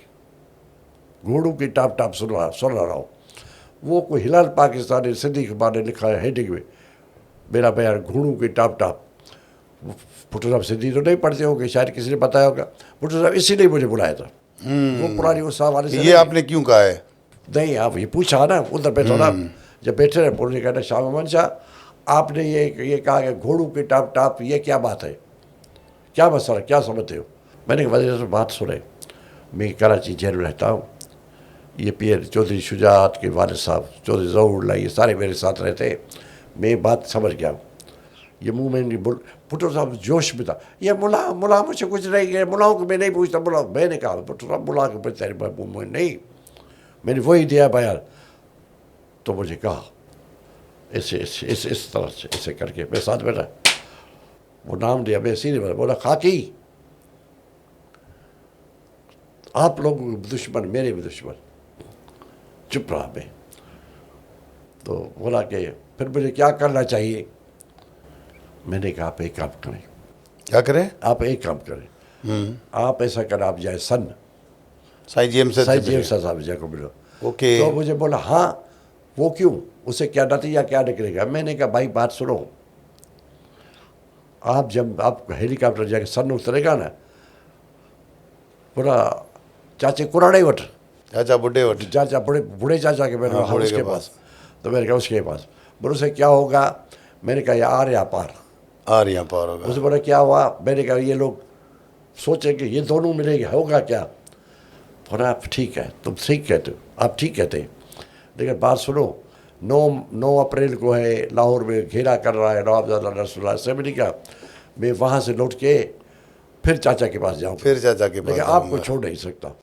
Speaker 2: घोड़ों की टाप टाप सुन रहा हूँ। वो कोई हिलाल पाकिस्तानी सिंधी अखबार ने लिखा है हेडिंग में मेरा बयान, घोड़ों की टाप टाप। भुट्टो साहब सिंधी तो नहीं पढ़ते होंगे, शायद किसी ने बताया होगा। भुट्टो साहब इसीलिए मुझे बुलाया था। वो पुरानी उस साहब वाले से
Speaker 1: ये आपने क्यों कहा है?
Speaker 2: नहीं, आप ये पूछा ना, उधर बैठो ना, जब बैठे रहे बोलने कहना शाह मोहम्मद शाह आपने ये कहा कि घोड़ों की टाप टाप, ये क्या बात है, क्या मसला, क्या समझते हो? मैंने वजह से बात सुने, मैं कराची जेल में रहता हूँ, ये पीर चौधरी शुजात के वालिद साहब चौधरी ज़हूरुल्लाह ये सारे मेरे साथ रहते, मैं बात समझ गया हूँ। ये मूवमेंट भुट्टो साहब जोश में था, ये मुला मुझे कुछ नहीं है, मुलाओं को मैं नहीं पूछता, मुला। मैंने कहा भुट्टो साहब मुला के तेरी मूवमेंट नहीं, मैंने वही दिया बयान। तो मुझे कहा इस तरह से ऐसे करके, मैं साथ बैठा, वो नाम दिया, मैं सीधे बोला खाकी आप लोगों के दुश्मन मेरे भी दुश्मन। चुप रहा मैं। तो बोला कि फिर मुझे क्या करना चाहिए? मैंने कहा आप एक काम करें।
Speaker 1: क्या करें?
Speaker 2: आप एक काम करें, आप ऐसा करें, आप जाए सन
Speaker 1: साईं जेम्स
Speaker 2: साहब को मिलो।
Speaker 1: ओके।
Speaker 2: तो मुझे बोला हाँ, वो क्यों, उसे क्या नतीजा क्या निकलेगा? मैंने कहा भाई बात सुनो, आप जब आप हेलीकॉप्टर जाके सन उतरेगा ना, पूरा चाचे कुराड़े वट,
Speaker 1: चाचा बुढ़े वट,
Speaker 2: चाचा बूढ़े चाचा के, मैंने कहा
Speaker 1: बूढ़े
Speaker 2: उसके
Speaker 1: के
Speaker 2: पास। तो मैंने कहा उसके पास, बोले उसे क्या होगा? मैंने कहा यार या पार,
Speaker 1: आ रही पार होगा।
Speaker 2: उसे बोला क्या हुआ? मैंने कहा ये लोग सोचेंगे ये दोनों मिलेंगे, होगा क्या? बोला आप ठीक है, तुम ठीक कहते हो, आप ठीक कहते हैं, लेकिन बात सुनो, 9 अप्रैल को है लाहौर में घेरा कर रहा है नवाबजादा रसूलुल्लाह असेंबली का, मैं वहाँ से लौट के फिर चाचा के पास जाऊँ,
Speaker 1: फिर चाचा के पास
Speaker 2: लेकिन
Speaker 1: जाऊंगा।
Speaker 2: आपको छोड़ नहीं सकता।